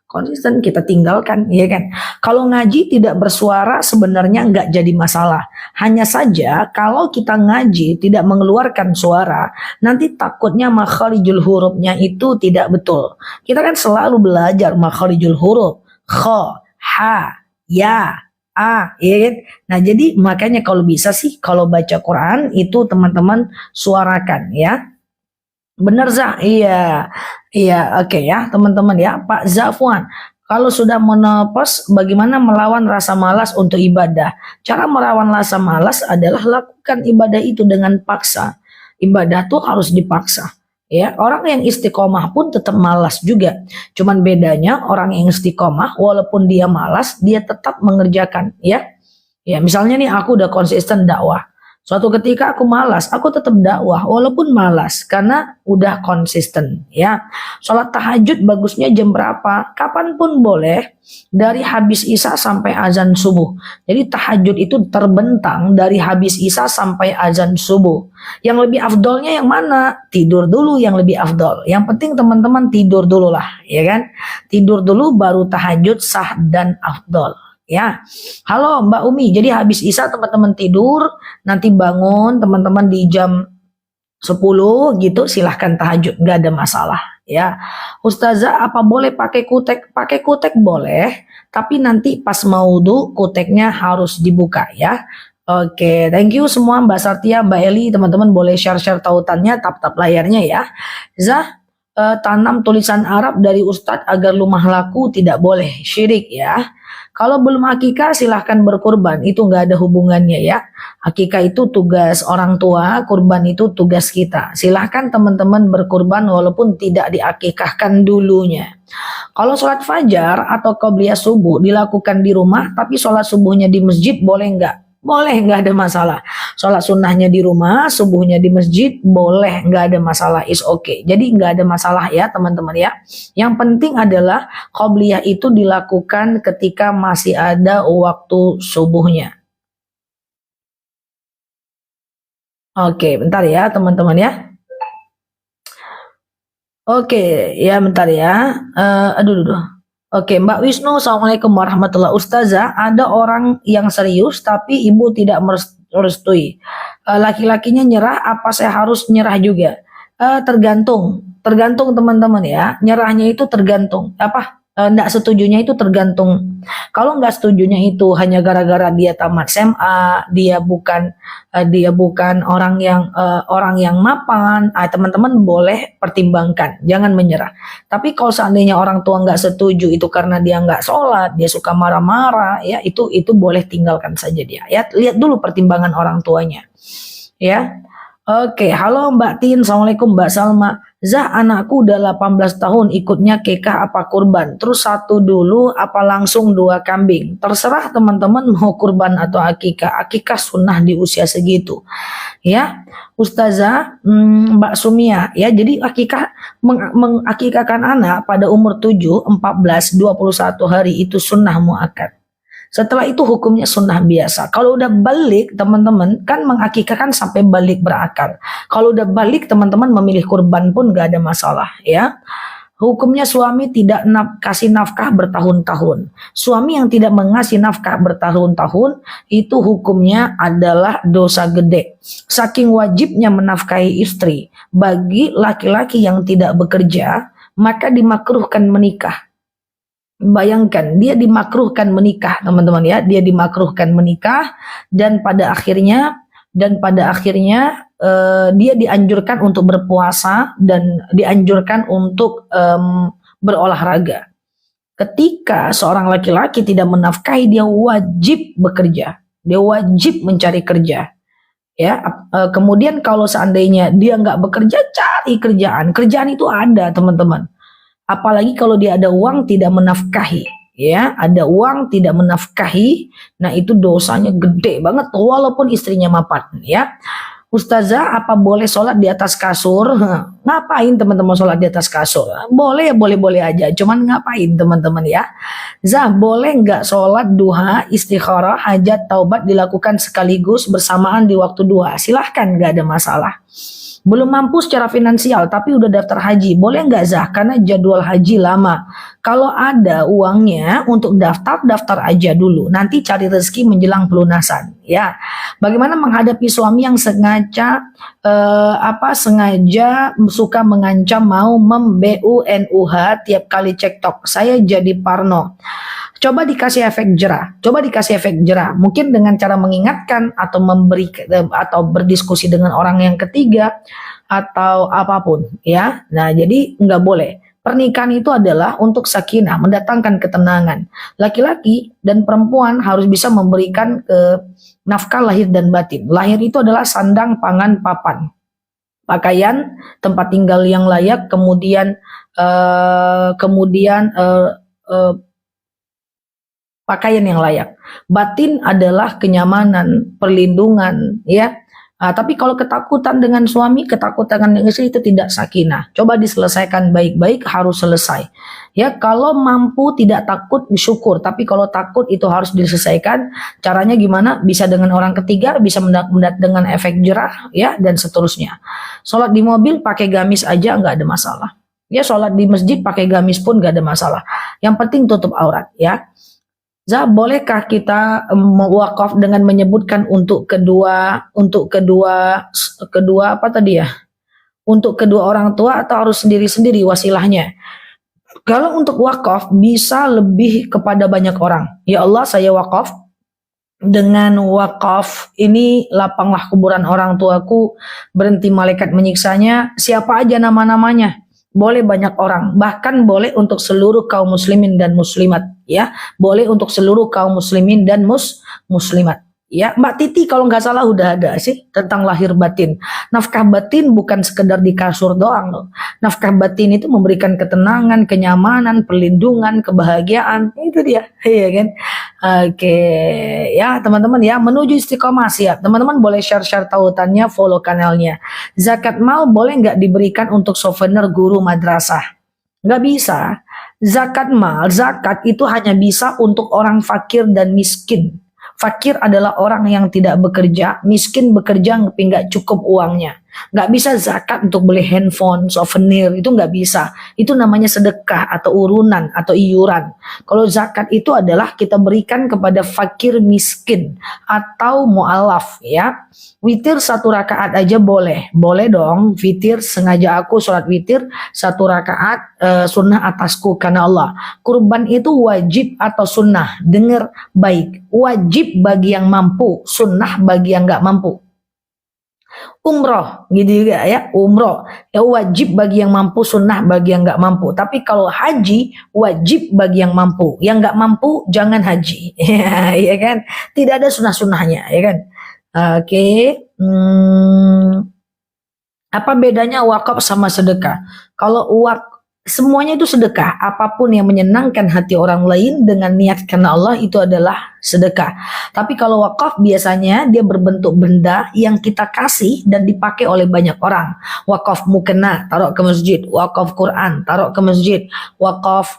S1: konsisten kita tinggalkan, ya kan. Kalau ngaji tidak bersuara sebenarnya nggak jadi masalah. Hanya saja kalau kita ngaji tidak mengeluarkan suara, nanti takutnya makharijul hurufnya itu tidak betul. Kita kan selalu belajar makharijul huruf, kha, ha, ya, a, ya kan. Nah jadi makanya kalau bisa sih kalau baca Quran itu teman-teman suarakan ya. Bener Zah, iya, iya, oke ya teman-teman ya. Pak Zafwan, kalau sudah menopos, bagaimana melawan rasa malas untuk ibadah? Cara melawan rasa malas adalah lakukan ibadah itu dengan paksa. Ibadah tuh harus dipaksa. Ya, orang yang istiqomah pun tetap malas juga. Cuman bedanya orang yang istiqomah, walaupun dia malas, dia tetap mengerjakan. Ya, ya misalnya nih aku udah konsisten dakwah. Suatu ketika aku malas, aku tetap dakwah walaupun malas karena udah konsisten ya. Sholat tahajud bagusnya jam berapa? Kapanpun boleh, dari habis isya sampai azan subuh. Jadi tahajud itu terbentang dari habis isya sampai azan subuh. Yang lebih afdolnya yang mana? Tidur dulu yang lebih afdol. Yang penting teman-teman tidur dulu lah, ya kan? Tidur dulu baru tahajud sah dan afdol. Ya, halo Mbak Umi. Jadi habis isya teman-teman tidur, nanti bangun teman-teman di jam 10 gitu, silahkan tahajud, nggak ada masalah. Ya, Ustazah, apa boleh pakai kutek? Pakai kutek boleh, tapi nanti pas mau wudu kuteknya harus dibuka ya. Oke, thank you semua Mbak Satya, Mbak Eli, teman-teman boleh share-share tautannya, tap-tap layarnya ya. Zah, tanam tulisan Arab dari Ustadz agar lumah laku tidak boleh, syirik ya. Kalau belum akikah silahkan berkurban, itu nggak ada hubungannya ya. Akikah itu tugas orang tua, kurban itu tugas kita. Silahkan teman-teman berkurban walaupun tidak diakikahkan dulunya. Kalau sholat fajar atau qobliyah subuh dilakukan di rumah, tapi sholat subuhnya di masjid boleh nggak? Boleh, nggak ada masalah. Sholat sunnahnya di rumah, subuhnya di masjid, boleh, nggak ada masalah, is okay. Jadi nggak ada masalah ya teman-teman ya. Yang penting adalah qobliyah itu dilakukan ketika masih ada waktu subuhnya. Oke, bentar ya teman-teman ya. Oke, ya bentar ya. Aduh. Oke, Mbak Wisnu, Assalamualaikum warahmatullahi wabarakatuh. Ustazah, ada orang yang serius tapi ibu tidak merestui. Laki-lakinya nyerah, apa saya harus nyerah juga? Tergantung teman-teman ya. Nyerahnya itu tergantung. Enggak setujunya itu tergantung. Kalau enggak setujunya itu hanya gara-gara dia tamat SMA, dia bukan orang yang mapan, teman-teman boleh pertimbangkan, jangan menyerah. Tapi kalau seandainya orang tua enggak setuju itu karena dia enggak sholat, dia suka marah-marah, ya itu boleh tinggalkan saja dia. Ya lihat dulu pertimbangan orang tuanya. Ya. Oke, halo Mbak Tin, Assalamualaikum Mbak Salma. Zah, anakku udah 18 tahun, ikutnya kekah apa kurban? Terus satu dulu apa langsung 2 kambing? Terserah teman-teman mau kurban atau akikah. Akikah sunnah di usia segitu. Ya, Ustazah Mbak Sumia, ya jadi akikah mengakikahkan anak pada umur 7, 14, 21 hari itu sunnah muakkad. Setelah itu hukumnya sunnah biasa. Kalau udah balik teman-teman kan mengakikahkan sampai balik berakal. Kalau udah balik teman-teman memilih kurban pun gak ada masalah ya. Hukumnya suami tidak kasih nafkah bertahun-tahun. Suami yang tidak mengasih nafkah bertahun-tahun itu hukumnya adalah dosa gede. Saking wajibnya menafkahi istri bagi laki-laki yang tidak bekerja, maka dimakruhkan menikah. Bayangkan dia dimakruhkan menikah teman-teman ya, dia dimakruhkan menikah dan pada akhirnya dia dianjurkan untuk berpuasa dan dianjurkan untuk berolahraga. Ketika seorang laki-laki tidak menafkahi, dia wajib bekerja, dia wajib mencari kerja. Ya, kemudian kalau seandainya dia nggak bekerja, cari kerjaan itu ada teman-teman. Apalagi kalau dia ada uang tidak menafkahi, ya, ada uang tidak menafkahi, nah itu dosanya gede banget walaupun istrinya mapan, ya. Ustazah, apa boleh sholat di atas kasur? Ngapain teman-teman sholat di atas kasur? Boleh ya, boleh-boleh aja. Cuman ngapain teman-teman ya? Boleh nggak sholat duha, istikharah, hajat, taubat dilakukan sekaligus bersamaan di waktu duha? Silahkan, nggak ada masalah. Belum mampu secara finansial tapi udah daftar haji, boleh nggak Karena jadwal haji lama. Kalau ada uangnya untuk daftar aja dulu. Nanti cari rezeki menjelang pelunasan. Ya, bagaimana menghadapi suami yang sengaja suka mengancam mau membunuh tiap kali cektok. Saya jadi parno. Coba dikasih efek jerah. Mungkin dengan cara mengingatkan atau atau berdiskusi dengan orang yang ketiga atau apapun ya. Nah, jadi nggak boleh. Pernikahan itu adalah untuk sakinah, mendatangkan ketenangan. Laki-laki dan perempuan harus bisa memberikan nafkah lahir dan batin. Lahir itu adalah sandang, pangan, papan, pakaian, tempat tinggal yang layak, kemudian pakaian yang layak. Batin adalah kenyamanan, perlindungan, ya. Tapi kalau ketakutan dengan suami, ketakutan dengan istri itu tidak sakinah. Coba diselesaikan baik-baik, harus selesai. Ya, kalau mampu tidak takut syukur, tapi kalau takut itu harus diselesaikan. Caranya gimana? Bisa dengan orang ketiga, bisa dengan efek jerah, ya, dan seterusnya. Sholat di mobil pakai gamis aja nggak ada masalah. Ya, sholat di masjid pakai gamis pun nggak ada masalah. Yang penting tutup aurat, ya. Bolehkah kita mewakaf dengan menyebutkan untuk kedua apa tadi ya? Untuk kedua orang tua atau harus sendiri-sendiri wasilahnya? Kalau untuk wakaf bisa lebih kepada banyak orang. Ya Allah, saya wakaf. Dengan wakaf ini lapanglah kuburan orang tuaku, berhenti malaikat menyiksanya. Siapa aja nama-namanya? Boleh banyak orang, bahkan boleh untuk seluruh kaum muslimin dan muslimat, ya. Boleh untuk seluruh kaum muslimin dan muslimat. Ya, Mbak Titi kalau nggak salah udah ada sih tentang lahir batin. Nafkah batin bukan sekedar di kasur doang loh. Nafkah batin itu memberikan ketenangan, kenyamanan, perlindungan, kebahagiaan. Itu dia, iya kan? Oke, ya teman-teman ya, menuju istiqomah siap. Teman-teman boleh share-share tautannya, follow kanalnya. Zakat mal boleh nggak diberikan untuk souvenir guru madrasah? Nggak bisa. Zakat itu hanya bisa untuk orang fakir dan miskin. Fakir adalah orang yang tidak bekerja, miskin bekerja tapi nggak cukup uangnya. Nggak bisa zakat untuk beli handphone, souvenir, itu nggak bisa. Itu namanya sedekah atau urunan atau iuran. Kalau zakat itu adalah kita berikan kepada fakir miskin atau mu'alaf, ya. Witir 1 rakaat aja boleh. Boleh dong, witir sengaja aku sholat witir 1 rakaat sunnah atasku karena Allah. Kurban itu wajib atau sunnah? Dengar baik. Wajib bagi yang mampu, sunnah bagi yang nggak mampu. Umroh gitu juga ya, umroh ya wajib bagi yang mampu, sunnah bagi yang nggak mampu. Tapi kalau haji wajib bagi yang mampu, yang nggak mampu jangan haji. Ya kan, tidak ada sunnah-sunnahnya, ya kan. Oke. Apa bedanya wakaf sama sedekah? Kalau semuanya itu sedekah, apapun yang menyenangkan hati orang lain dengan niat karena Allah itu adalah sedekah. Tapi kalau wakaf biasanya dia berbentuk benda yang kita kasih dan dipakai oleh banyak orang. Wakaf mukena taruh ke masjid, wakaf Quran taruh ke masjid, wakaf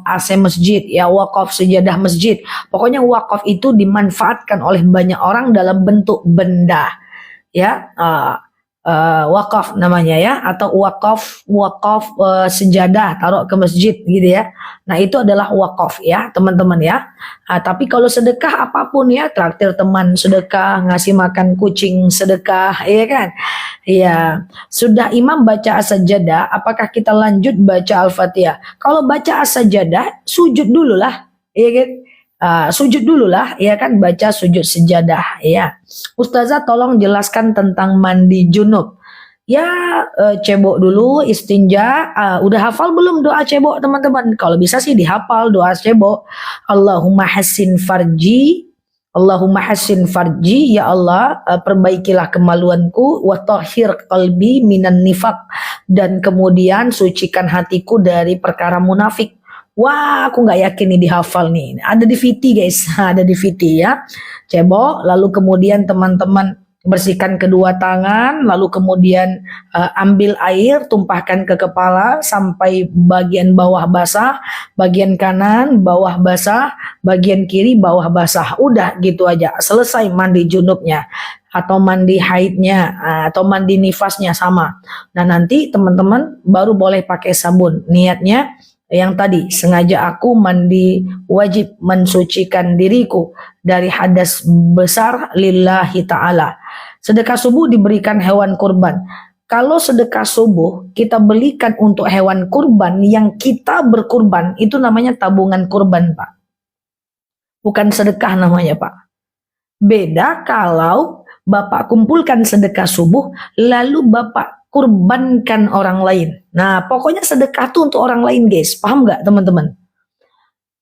S1: AC masjid, ya wakaf sejadah masjid. Pokoknya wakaf itu dimanfaatkan oleh banyak orang dalam bentuk benda, ya. Wakaf namanya ya, atau wakaf sejadah taruh ke masjid gitu ya. Nah itu adalah wakaf ya teman-teman ya. Tapi kalau sedekah apapun ya, traktir teman sedekah, ngasih makan kucing sedekah, ya kan. Ya, sudah imam baca as-sajadah, apakah kita lanjut baca al-fatihah? Kalau baca as-sajadah sujud dulu lah, ya kan. Sujud dulu lah, ya kan, baca sujud sejadah, ya. Ustazah tolong jelaskan tentang mandi junub. Ya, cebok dulu, istinja. Udah hafal belum doa cebok teman-teman? Kalau bisa sih dihafal doa cebok. Allahumma hassin farji, ya Allah, perbaikilah kemaluanku, wa tahhir qalbi minan nifaq, dan kemudian sucikan hatiku dari perkara munafik. Wah, aku nggak yakin nih dihafal nih. Ada di VT guys, ada di VT ya. Cebok, lalu kemudian teman-teman Bersihkan kedua tangan, lalu kemudian ambil air, tumpahkan ke kepala sampai bagian bawah basah, bagian kanan bawah basah, bagian kiri bawah basah. Udah gitu aja, selesai mandi junubnya atau mandi haidnya atau mandi nifasnya sama. Nah nanti teman-teman baru boleh pakai sabun. Niatnya yang tadi, sengaja aku mandi wajib mensucikan diriku dari hadas besar lillahi ta'ala. Sedekah subuh diberikan hewan kurban. Kalau sedekah subuh kita belikan untuk hewan kurban yang kita berkurban, itu namanya tabungan kurban, Pak. Bukan sedekah namanya, Pak. Beda kalau Bapak kumpulkan sedekah subuh, lalu Bapak kurbankan orang lain. Nah, pokoknya sedekah tuh untuk orang lain, guys. Paham nggak, teman-teman?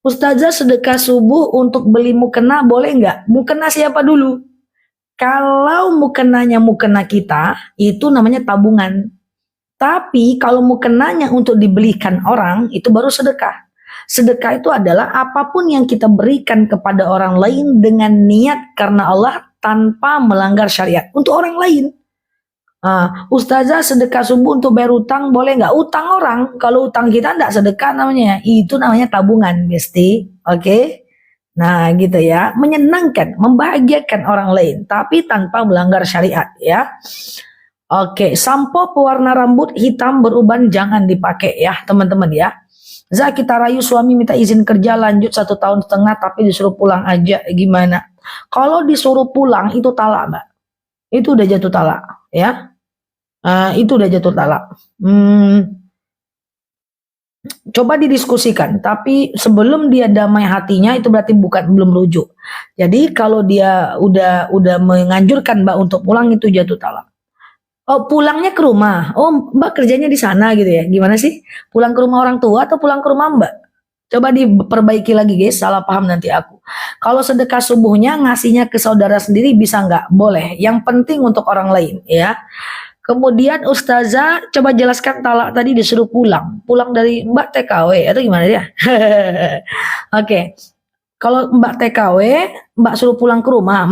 S1: Ustazah, sedekah subuh untuk beli mukena boleh nggak? Mukena siapa dulu? Kalau mukenanya mukena kita, itu namanya tabungan. Tapi kalau mukenanya untuk dibelikan orang, itu baru sedekah. Sedekah itu adalah apapun yang kita berikan kepada orang lain dengan niat karena Allah tanpa melanggar syariat. Untuk orang lain. Ustazah, sedekah subuh untuk bayar utang boleh nggak? Utang orang, kalau utang kita nggak sedekah namanya, itu namanya tabungan, Besti. Oke? Nah, gitu ya, menyenangkan, membahagiakan orang lain, tapi tanpa melanggar syariat, ya. Oke, sampo pewarna rambut hitam beruban jangan dipakai ya, teman-teman ya. Kita rayu suami minta izin kerja lanjut 1,5 tahun, tapi disuruh pulang aja, gimana? Kalau disuruh pulang itu talak, Mbak. Itu udah jatuh talak, ya. Itu udah jatuh talak. Coba didiskusikan, tapi sebelum dia damai hatinya itu berarti belum rujuk. Jadi kalau dia udah menganjurkan Mbak untuk pulang, itu jatuh talak. Oh, pulangnya ke rumah. Oh, Mbak kerjanya di sana gitu ya. Gimana sih? Pulang ke rumah orang tua atau pulang ke rumah Mbak? Coba diperbaiki lagi, guys, salah paham nanti aku. Kalau sedekah subuhnya ngasihnya ke saudara sendiri bisa nggak? Boleh. Yang penting untuk orang lain, ya. Kemudian Ustazah, coba jelaskan talak tadi disuruh pulang. Pulang dari Mbak TKW atau gimana dia? Oke. Kalau Mbak TKW, Mbak suruh pulang ke rumah,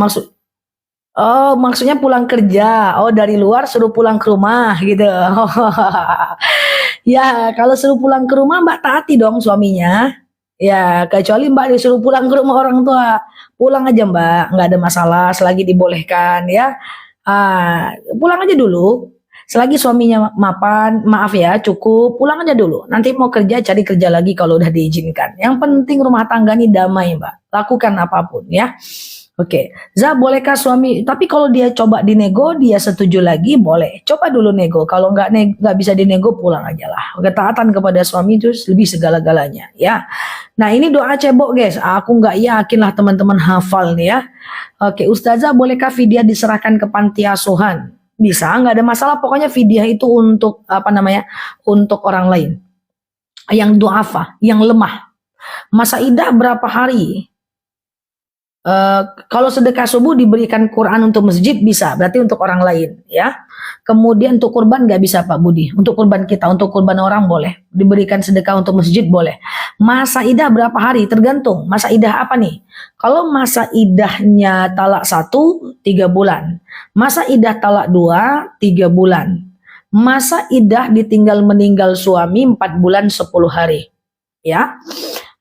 S1: maksudnya pulang kerja. Oh, dari luar suruh pulang ke rumah gitu. Ya, kalau suruh pulang ke rumah Mbak taati dong suaminya. Ya, kecuali Mbak disuruh pulang ke rumah orang tua. Pulang aja Mbak, nggak ada masalah selagi dibolehkan ya. Pulang aja dulu. Selagi suaminya maaf ya, cukup, pulang aja dulu. Nanti mau kerja, cari kerja lagi kalau udah diizinkan. Yang penting rumah tangga ini damai Mbak. Lakukan apapun ya. Oke, bolehkah suami? Tapi kalau dia coba dinego, dia setuju lagi, boleh. Coba dulu nego. Kalau nggak bisa dinego, pulang aja lah. Ketaatan kepada suami itu lebih segala-galanya, ya. Nah, ini doa cebok, guys. Aku nggak yakin lah teman-teman hafal nih ya. Oke, Ustazah, bolehkah fidyah diserahkan ke panti asuhan? Bisa, nggak ada masalah. Pokoknya fidyah itu untuk untuk orang lain. Yang du'afa, yang lemah. Masa idah berapa hari? Kalau sedekah subuh diberikan Quran untuk masjid bisa, berarti untuk orang lain ya. Kemudian untuk kurban nggak bisa Pak Budi. Untuk kurban kita, untuk kurban orang boleh. Diberikan sedekah untuk masjid boleh. Masa idah berapa hari? Tergantung. Masa idah apa nih? Kalau masa idahnya talak 1, 3 bulan. Masa idah talak 2, 3 bulan. Masa idah ditinggal meninggal suami 4 bulan 10 hari. Ya.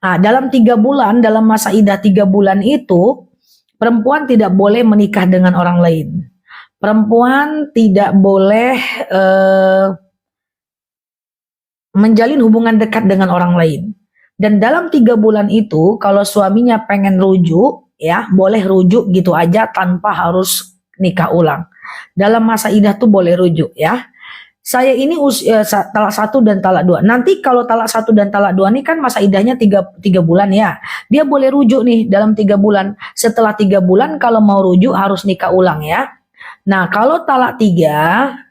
S1: Nah, dalam 3 bulan, dalam masa idah 3 bulan itu, perempuan tidak boleh menikah dengan orang lain. Perempuan tidak boleh menjalin hubungan dekat dengan orang lain. Dan dalam 3 bulan itu, kalau suaminya pengen rujuk, ya boleh rujuk gitu aja tanpa harus nikah ulang. Dalam masa idah tuh boleh rujuk ya. Saya ini talak 1 dan talak 2. Nanti kalau talak 1 dan talak 2 ini kan masa idahnya 3 bulan ya. Dia boleh rujuk nih dalam 3 bulan. Setelah 3 bulan kalau mau rujuk harus nikah ulang ya. Nah, kalau talak 3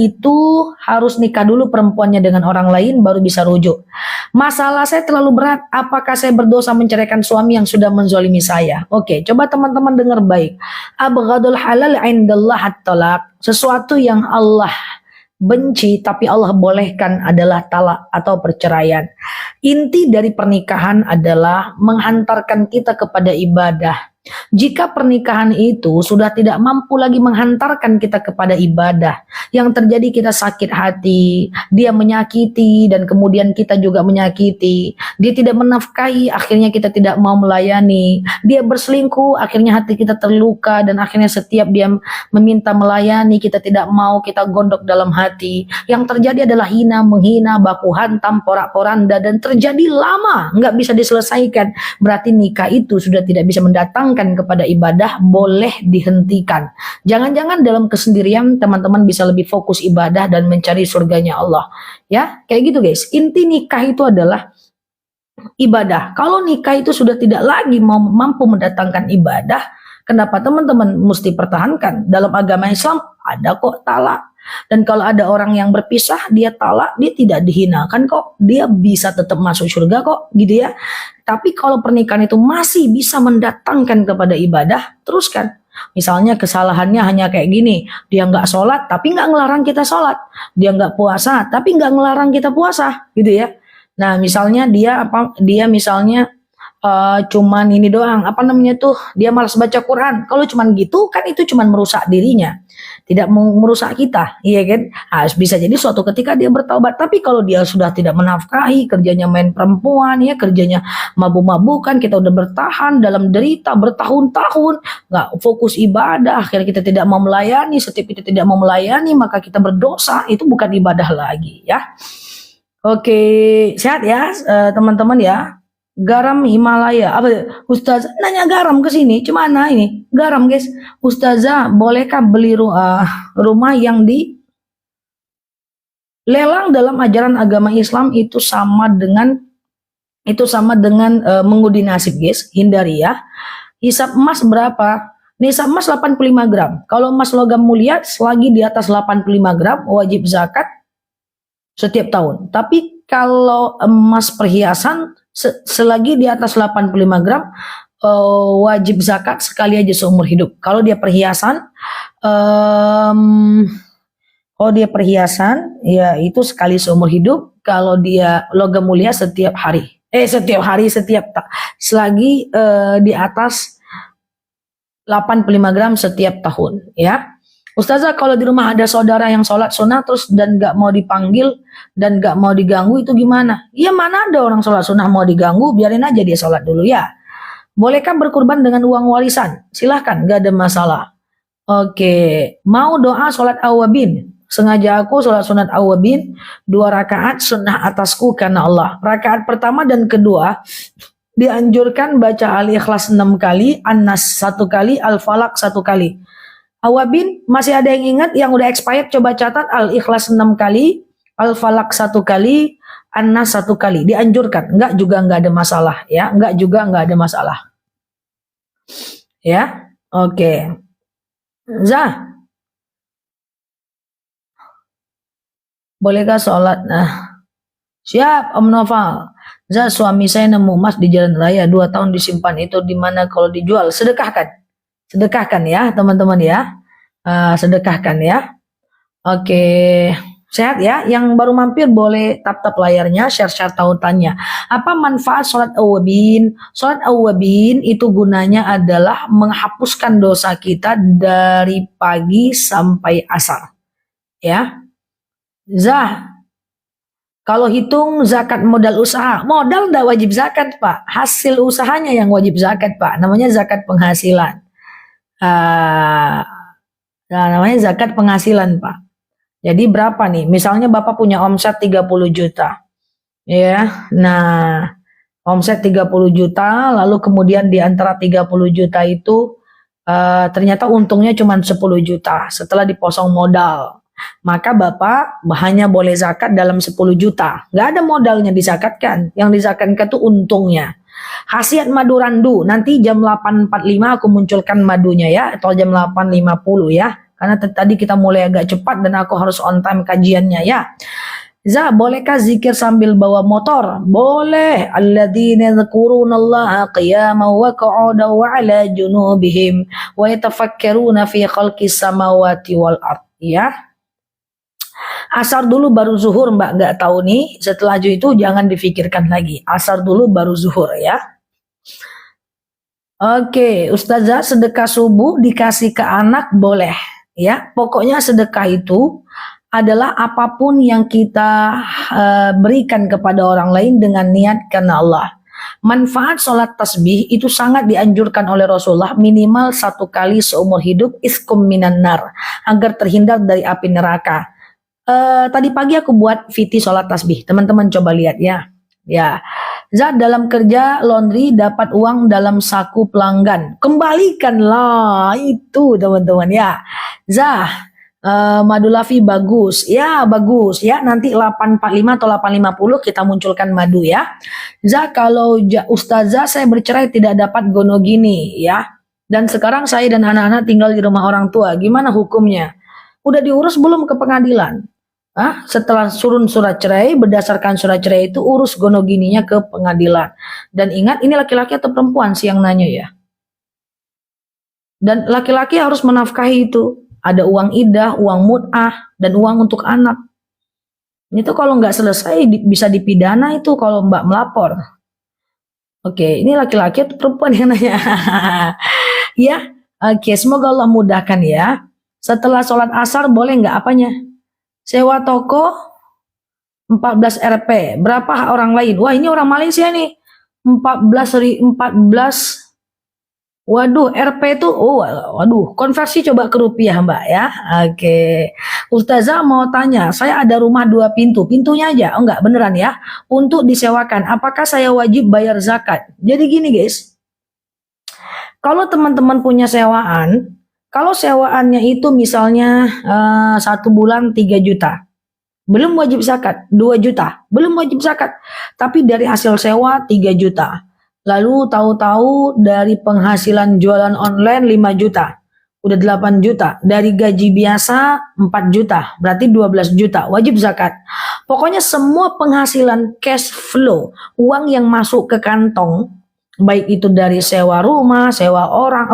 S1: itu harus nikah dulu perempuannya dengan orang lain baru bisa rujuk. Masalah saya terlalu berat. Apakah saya berdosa menceraikan suami yang sudah menzolimi saya? Oke, coba teman-teman dengar baik. Abghadul halal indallah at-talaq. Sesuatu yang Allah benci tapi Allah bolehkan adalah talak atau perceraian. Inti dari pernikahan adalah menghantarkan kita kepada ibadah. Jika pernikahan itu sudah tidak mampu lagi menghantarkan kita kepada ibadah, yang terjadi kita sakit hati, dia menyakiti dan kemudian kita juga menyakiti, dia tidak menafkahi, akhirnya kita tidak mau melayani, dia berselingkuh, akhirnya hati kita terluka dan akhirnya setiap dia meminta melayani kita tidak mau, kita gondok dalam hati. Yang terjadi adalah hina menghina, baku hantam, porak-poranda dan terjadi lama, nggak bisa diselesaikan. Berarti nikah itu sudah tidak bisa mendatangkan kepada ibadah, boleh dihentikan. Jangan-jangan dalam kesendirian teman-teman bisa lebih fokus ibadah dan mencari surganya Allah. Ya, kayak gitu guys. Inti nikah itu adalah ibadah. Kalau nikah itu sudah tidak lagi mampu mendatangkan ibadah, kenapa teman-teman mesti pertahankan? Dalam agama Islam ada kok talak. Dan kalau ada orang yang berpisah, dia talak, dia tidak dihinakan kok. Dia bisa tetap masuk surga kok, gitu ya. Tapi kalau pernikahan itu masih bisa mendatangkan kepada ibadah, teruskan. Misalnya kesalahannya hanya kayak gini, dia nggak sholat, tapi nggak ngelarang kita sholat. Dia nggak puasa, tapi nggak ngelarang kita puasa, gitu ya. Nah, misalnya dia misalnya cuman ini doang, apa namanya tuh, dia malas baca Quran. Kalau cuman gitu kan itu cuman merusak dirinya, tidak merusak kita, iya kan? Bisa jadi suatu ketika dia bertaubat. Tapi kalau dia sudah tidak menafkahi, kerjanya main perempuan, ya kerjanya mabuk-mabukan, kita udah bertahan dalam derita bertahun-tahun, nggak fokus ibadah, akhirnya kita tidak mau melayani. Setiap kita tidak mau melayani, maka kita berdosa. Itu bukan ibadah lagi, ya. Oke, sehat ya teman-teman ya. Garam Himalaya. Apa? Ustazah nanya garam ke sini. Cuma ini garam guys. Ustazah, bolehkah beli rumah yang di lelang dalam ajaran agama Islam itu sama dengan mengundi nasib guys. Hindari ya. Hisap emas berapa? Nisab emas 85 gram. Kalau emas logam mulia selagi di atas 85 gram wajib zakat setiap tahun. Tapi kalau emas perhiasan selagi di atas 85 gram wajib zakat sekali aja seumur hidup. Kalau dia perhiasan ya itu sekali seumur hidup. Kalau dia logam mulia setiap hari. Selagi di atas 85 gram setiap tahun, ya. Ustazah, kalau di rumah ada saudara yang sholat sunnah terus dan gak mau dipanggil dan gak mau diganggu, itu gimana? Iya, mana ada orang sholat sunnah mau diganggu, biarin aja dia sholat dulu ya. Bolehkah berkurban dengan uang warisan? Silahkan, gak ada masalah. Oke, mau doa sholat awabin? Sengaja aku sholat sunat awabin 2 rakaat sunnah atasku karena Allah. Rakaat pertama dan kedua dianjurkan baca Al-Ikhlas 6 kali, An-Nas 1 kali, Al-Falaq 1 kali. Awabin, masih ada yang ingat yang udah expired? Coba catat. Al-Ikhlas 6 kali, Al-Falaq 1 kali, An-Nas 1 kali. Dianjurkan, enggak juga enggak ada masalah ya, enggak juga enggak ada masalah. Ya, oke. Zah, bolehkah sholat? Nah, siap Om Noval. Zah, suami saya nemu emas di jalan raya 2 tahun disimpan, itu dimana kalau dijual? Sedekahkan ya teman-teman ya. Sedekahkan ya. Oke, sehat ya. Yang baru mampir boleh tap-tap layarnya, share-share tautannya. Apa manfaat sholat awabin? Sholat awabin itu gunanya adalah menghapuskan dosa kita dari pagi sampai asar. Ya. Zah, kalau hitung zakat modal usaha, modal nggak wajib zakat Pak. Hasil usahanya yang wajib zakat Pak. Namanya zakat penghasilan. Nah, namanya zakat penghasilan Pak. Jadi berapa nih? Misalnya Bapak punya omset 30 juta. Ya. Nah, omset 30 juta, lalu kemudian di antara 30 juta itu ternyata untungnya cuma 10 juta setelah dipotong modal. Maka Bapak hanya boleh zakat dalam 10 juta. Nggak ada modalnya disakatkan. Yang disakatkan itu untungnya. Khasiat madu randu, nanti jam 8.45 aku munculkan madunya ya, atau jam 8.50 ya. Karena tadi kita mulai agak cepat dan aku harus on time kajiannya ya. Za, bolehkah zikir sambil bawa motor? Boleh. Alladzina yadhkurunallaha qiyaman wa qu'udan wa 'ala junubihim wa yatafakkaruna fi khalqis samawati wal ard. Ya. Asar dulu baru zuhur Mbak, nggak tahu nih. Setelah itu jangan difikirkan lagi. Asar dulu baru zuhur ya. Oke, Ustazah, sedekah subuh dikasih ke anak boleh, ya. Pokoknya sedekah itu adalah apapun yang kita berikan kepada orang lain dengan niat karena Allah. Manfaat sholat tasbih itu sangat dianjurkan oleh Rasulullah, minimal 1 kali seumur hidup, iskum minan nar, agar terhindar dari api neraka. Tadi pagi aku buat VT sholat tasbih, teman-teman coba lihat ya. Ya, Zat dalam kerja laundry dapat uang dalam saku pelanggan. Kembalikanlah itu teman-teman ya. Zah, madu lavi bagus. Ya, bagus ya. Nanti 845 atau 850 kita munculkan madu ya. Zah, kalau Ustazah saya bercerai tidak dapat gonogini ya. Dan sekarang saya dan anak-anak tinggal di rumah orang tua. Gimana hukumnya? Udah diurus belum ke pengadilan? Setelah surun surat cerai, berdasarkan surat cerai itu urus gonogininya ke pengadilan. Dan ingat, ini laki-laki atau perempuan sih yang nanya ya. Dan laki-laki harus menafkahi itu. Ada uang idah, uang mut'ah, dan uang untuk anak. Itu kalau nggak selesai bisa dipidana itu kalau mbak melapor. Oke, ini laki-laki atau perempuan yang nanya. Ya, oke, semoga Allah mudahkan ya. Setelah sholat asar boleh nggak apanya? Sewa toko 14 Rp. Berapa orang lain? Wah, ini orang Malaysia nih. 14. Waduh, Rp itu, waduh, konversi coba ke rupiah, Mbak ya. Oke. Ustazah mau tanya, saya ada rumah 2 pintu, pintunya aja. Oh enggak, beneran ya. Untuk disewakan, apakah saya wajib bayar zakat? Jadi gini, guys. Kalau teman-teman punya sewaan, kalau sewaannya itu misalnya 1 bulan 3 juta, belum wajib zakat. 2 juta, belum wajib zakat. Tapi dari hasil sewa 3 juta. Lalu tahu-tahu dari penghasilan jualan online 5 juta. Udah 8 juta. Dari gaji biasa 4 juta. Berarti 12 juta. Wajib zakat. Pokoknya semua penghasilan cash flow, uang yang masuk ke kantong, baik itu dari sewa rumah, sewa orang,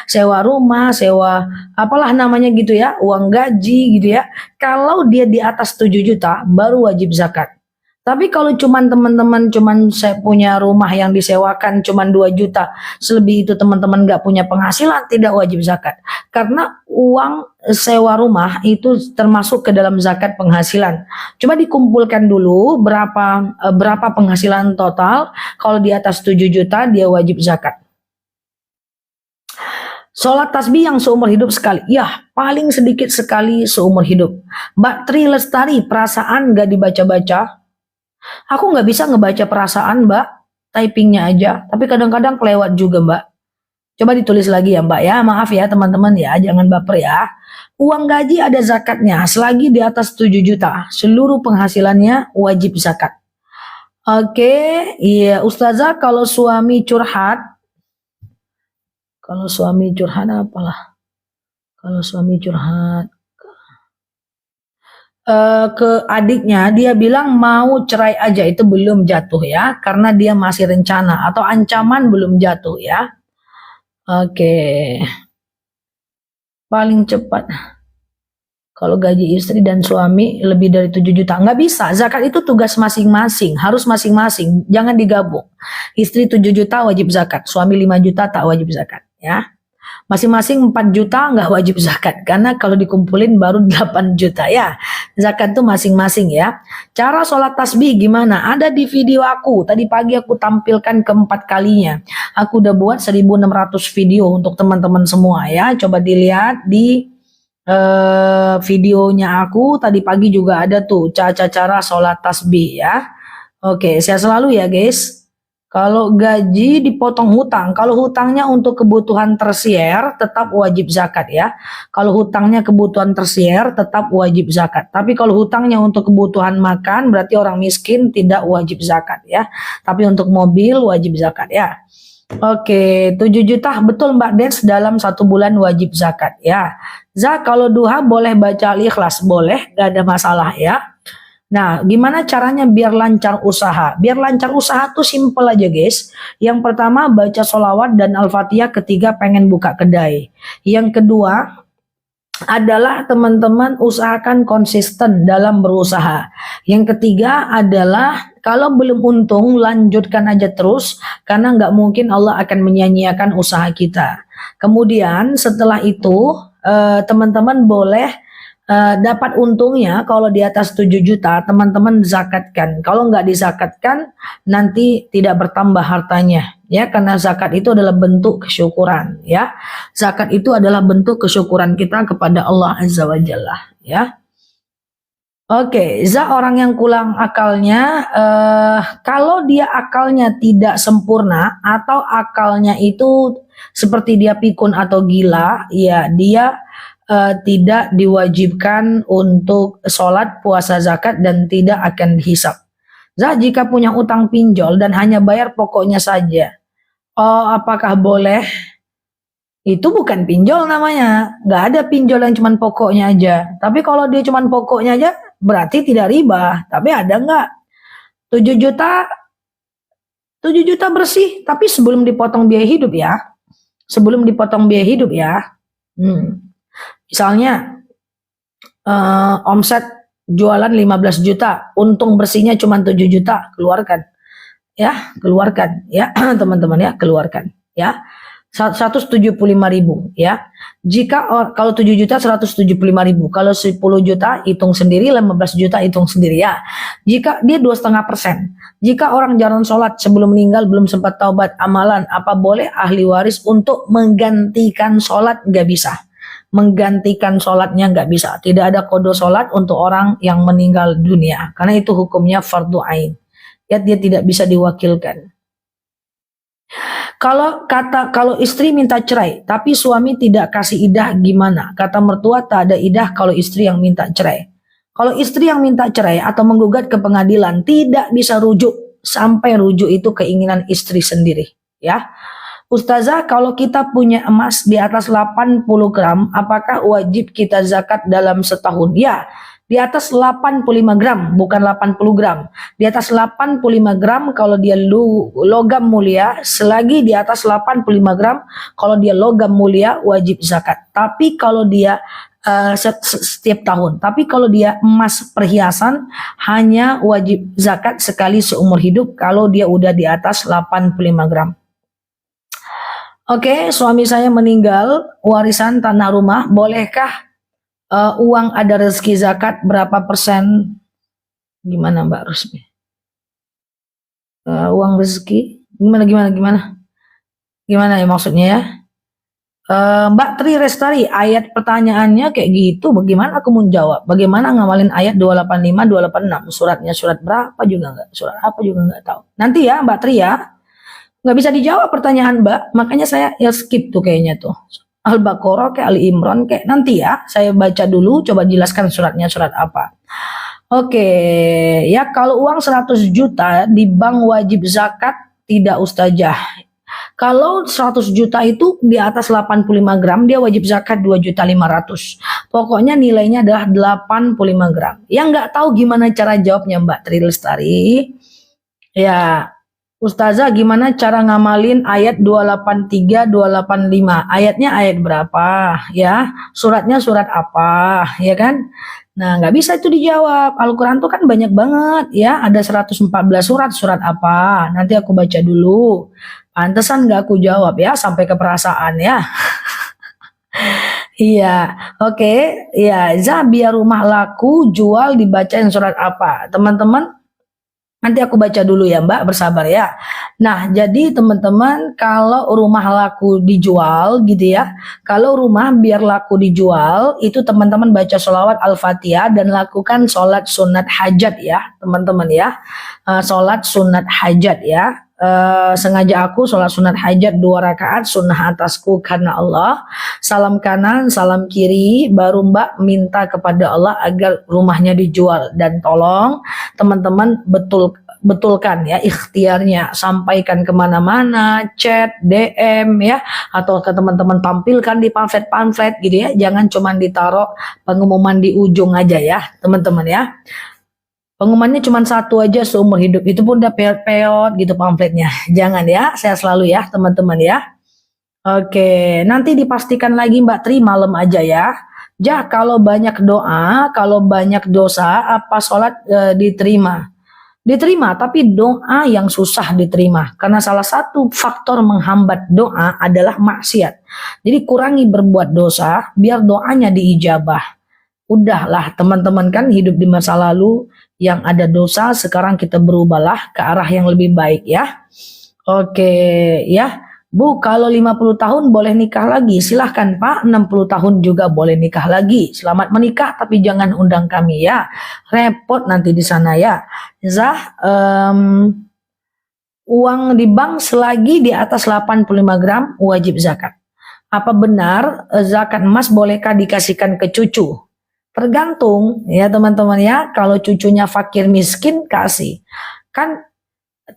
S1: sewa rumah, sewa apalah namanya gitu ya, uang gaji gitu ya. Kalau dia di atas 7 juta baru wajib zakat. Tapi kalau teman-teman saya punya rumah yang disewakan cuman 2 juta, selebih itu teman-teman nggak punya penghasilan, tidak wajib zakat. Karena uang sewa rumah itu termasuk ke dalam zakat penghasilan. Coba dikumpulkan dulu berapa penghasilan total, kalau di atas 7 juta dia wajib zakat. Sholat tasbih yang seumur hidup sekali. Ya, paling sedikit sekali seumur hidup. Mbak Tri Lestari, perasaan gak dibaca-baca? Aku nggak bisa ngebaca perasaan, Mbak. Typingnya aja. Tapi kadang-kadang kelewat juga, Mbak. Coba ditulis lagi ya, Mbak ya. Maaf ya, teman-teman ya. Jangan baper ya. Uang gaji ada zakatnya. Selagi di atas 7 juta. Seluruh penghasilannya wajib zakat. Oke. Iya, Ustazah, kalau suami curhat. Kalau suami curhat apalah? Kalau suami curhat ke adiknya, dia bilang mau cerai aja, itu belum jatuh ya, karena dia masih rencana atau ancaman belum jatuh ya. Oke. Paling cepat kalau gaji istri dan suami lebih dari 7 juta, nggak bisa. Zakat itu tugas masing-masing, harus masing-masing, jangan digabung. Istri 7 juta wajib zakat, suami 5 juta tak wajib zakat ya. Masing-masing 4 juta nggak wajib zakat, karena kalau dikumpulin baru 8 juta ya. Zakat tuh masing-masing ya. Cara sholat tasbih gimana? Ada di video aku. Tadi pagi aku tampilkan keempat kalinya. Aku udah buat 1600 video untuk teman-teman semua ya. Coba dilihat di videonya aku. Tadi pagi juga ada tuh cara sholat tasbih ya. Oke, sehat selalu ya guys. Kalau gaji dipotong hutang, kalau hutangnya untuk kebutuhan tersier tetap wajib zakat ya. Kalau hutangnya kebutuhan tersier tetap wajib zakat. Tapi kalau hutangnya untuk kebutuhan makan berarti orang miskin tidak wajib zakat ya. Tapi untuk mobil wajib zakat ya. Oke, 7 juta betul Mbak Dens, dalam 1 bulan wajib zakat ya. Kalau duha boleh baca Al-Ikhlas, boleh, gak ada masalah ya. Nah, gimana caranya biar lancar usaha? Biar lancar usaha tuh simple aja guys. Yang pertama baca sholawat dan Al-Fatihah ketika pengen buka kedai. Yang kedua adalah teman-teman usahakan konsisten dalam berusaha. Yang ketiga adalah kalau belum untung lanjutkan aja terus, karena nggak mungkin Allah akan menyia-nyiakan usaha kita. Kemudian setelah itu teman-teman boleh dapat untungnya kalau di atas 7 juta teman-teman zakatkan. Kalau nggak dizakatkan nanti tidak bertambah hartanya ya, karena zakat itu adalah bentuk kesyukuran ya. Zakat itu adalah bentuk kesyukuran kita kepada Allah Azza wa Jalla ya. Oke, orang yang kurang akalnya, kalau dia akalnya tidak sempurna atau akalnya itu seperti dia pikun atau gila, ya dia tidak diwajibkan untuk sholat, puasa, zakat dan tidak akan dihisab. Jika punya utang pinjol dan hanya bayar pokoknya saja, apakah boleh? Itu bukan pinjol namanya, nggak ada pinjol yang cuma pokoknya aja. Tapi kalau dia cuma pokoknya aja, berarti tidak riba. Tapi ada nggak 7 juta, 7 juta bersih, tapi sebelum dipotong biaya hidup ya, sebelum dipotong biaya hidup ya. Misalnya omset jualan 15 juta, untung bersihnya cuma 7 juta, keluarkan ya, teman-teman ya, keluarkan ya. 175.000 ya. Jika kalau 7 juta 175.000, kalau 10 juta hitung sendiri, 15 juta hitung sendiri ya. Jika dia 2,5%, jika orang jarang sholat sebelum meninggal belum sempat taubat amalan, apa boleh ahli waris untuk menggantikan sholat? Nggak bisa. Menggantikan sholatnya nggak bisa. Tidak ada qada sholat untuk orang yang meninggal dunia, karena itu hukumnya fardu ain ya, dia tidak bisa diwakilkan. Kalau istri minta cerai tapi suami tidak kasih idah gimana? Kata mertua tak ada idah kalau istri yang minta cerai. Kalau istri yang minta cerai atau menggugat ke pengadilan tidak bisa rujuk, sampai rujuk itu keinginan istri sendiri ya. Ustazah, kalau kita punya emas di atas 80 gram, apakah wajib kita zakat dalam setahun? Ya, di atas 85 gram, bukan 80 gram. Di atas 85 gram kalau dia logam mulia, selagi di atas 85 gram kalau dia logam mulia wajib zakat. Tapi kalau dia setiap tahun. Tapi kalau dia emas perhiasan hanya wajib zakat sekali seumur hidup kalau dia udah di atas 85 gram. Oke, suami saya meninggal, warisan tanah rumah, bolehkah uang ada rezeki zakat berapa persen? Gimana Mbak Rusmi? Uang rezeki gimana ya maksudnya ya? Mbak Tri Restari, ayat pertanyaannya kayak gitu, bagaimana aku mau jawab? Bagaimana ngamalin ayat 285, 286? Suratnya surat berapa juga enggak? Surat apa juga enggak tahu. Nanti ya Mbak Tri ya. Nggak bisa dijawab pertanyaan Mbak, makanya saya ya skip tuh kayaknya tuh. Al-Baqarah kayak Ali Imran kayak nanti ya, saya baca dulu, coba jelaskan suratnya surat apa. Oke, ya kalau uang 100 juta di bank wajib zakat tidak Ustazah. Kalau 100 juta itu di atas 85 gram dia wajib zakat 2.500.000. Pokoknya nilainya adalah 85 gram. Yang nggak tahu gimana cara jawabnya Mbak Tri Lestari? Ya, Ustazah gimana cara ngamalin ayat 283, 285? Ayatnya ayat berapa ya? Suratnya surat apa ya kan? Nah nggak bisa itu dijawab. Al-Quran tuh kan banyak banget ya. Ada 114 surat, surat apa? Nanti aku baca dulu. Pantesan nggak aku jawab ya, sampai ke perasaan ya. Iya, oke. Ya, biar rumah laku jual dibacain surat apa? Teman-teman, nanti aku baca dulu ya Mbak, bersabar ya. Nah jadi teman-teman, kalau rumah laku dijual gitu ya, kalau rumah biar laku dijual itu teman-teman baca sholawat Al-Fatihah dan lakukan sholat sunat hajat ya teman-teman ya. Sholat sunat hajat ya. Sengaja aku sholat sunat hajat 2 rakaat sunnah atasku karena Allah, salam kanan salam kiri, baru Mbak minta kepada Allah agar rumahnya dijual. Dan tolong teman-teman betulkan ya ikhtiarnya, sampaikan kemana-mana, chat, DM ya, atau ke teman-teman tampilkan di pamflet-pamflet gitu ya, jangan cuma ditaruh pengumuman di ujung aja ya teman-teman ya. Pengumumannya cuma satu aja seumur hidup, itu pun udah peot gitu pamfletnya. Jangan ya, saya selalu ya teman-teman ya. Oke, nanti dipastikan lagi Mbak Tri malam aja ya. Kalau banyak doa, kalau banyak dosa, apa sholat diterima? diterima, tapi doa yang susah diterima. Karena salah satu faktor menghambat doa adalah maksiat. Jadi kurangi berbuat dosa, biar doanya diijabah. Udahlah teman-teman, kan hidup di masa lalu yang ada dosa, sekarang kita berubahlah ke arah yang lebih baik ya. Oke ya. Bu, kalau 50 tahun boleh nikah lagi, silahkan Pak. 60 tahun juga boleh nikah lagi. Selamat menikah, tapi jangan undang kami ya. Repot nanti di sana ya. Zah, uang di bank selagi di atas 85 gram wajib zakat. Apa benar zakat emas bolehkah dikasihkan ke cucu? Tergantung ya teman-teman ya. Kalau cucunya fakir miskin, kasih. Kan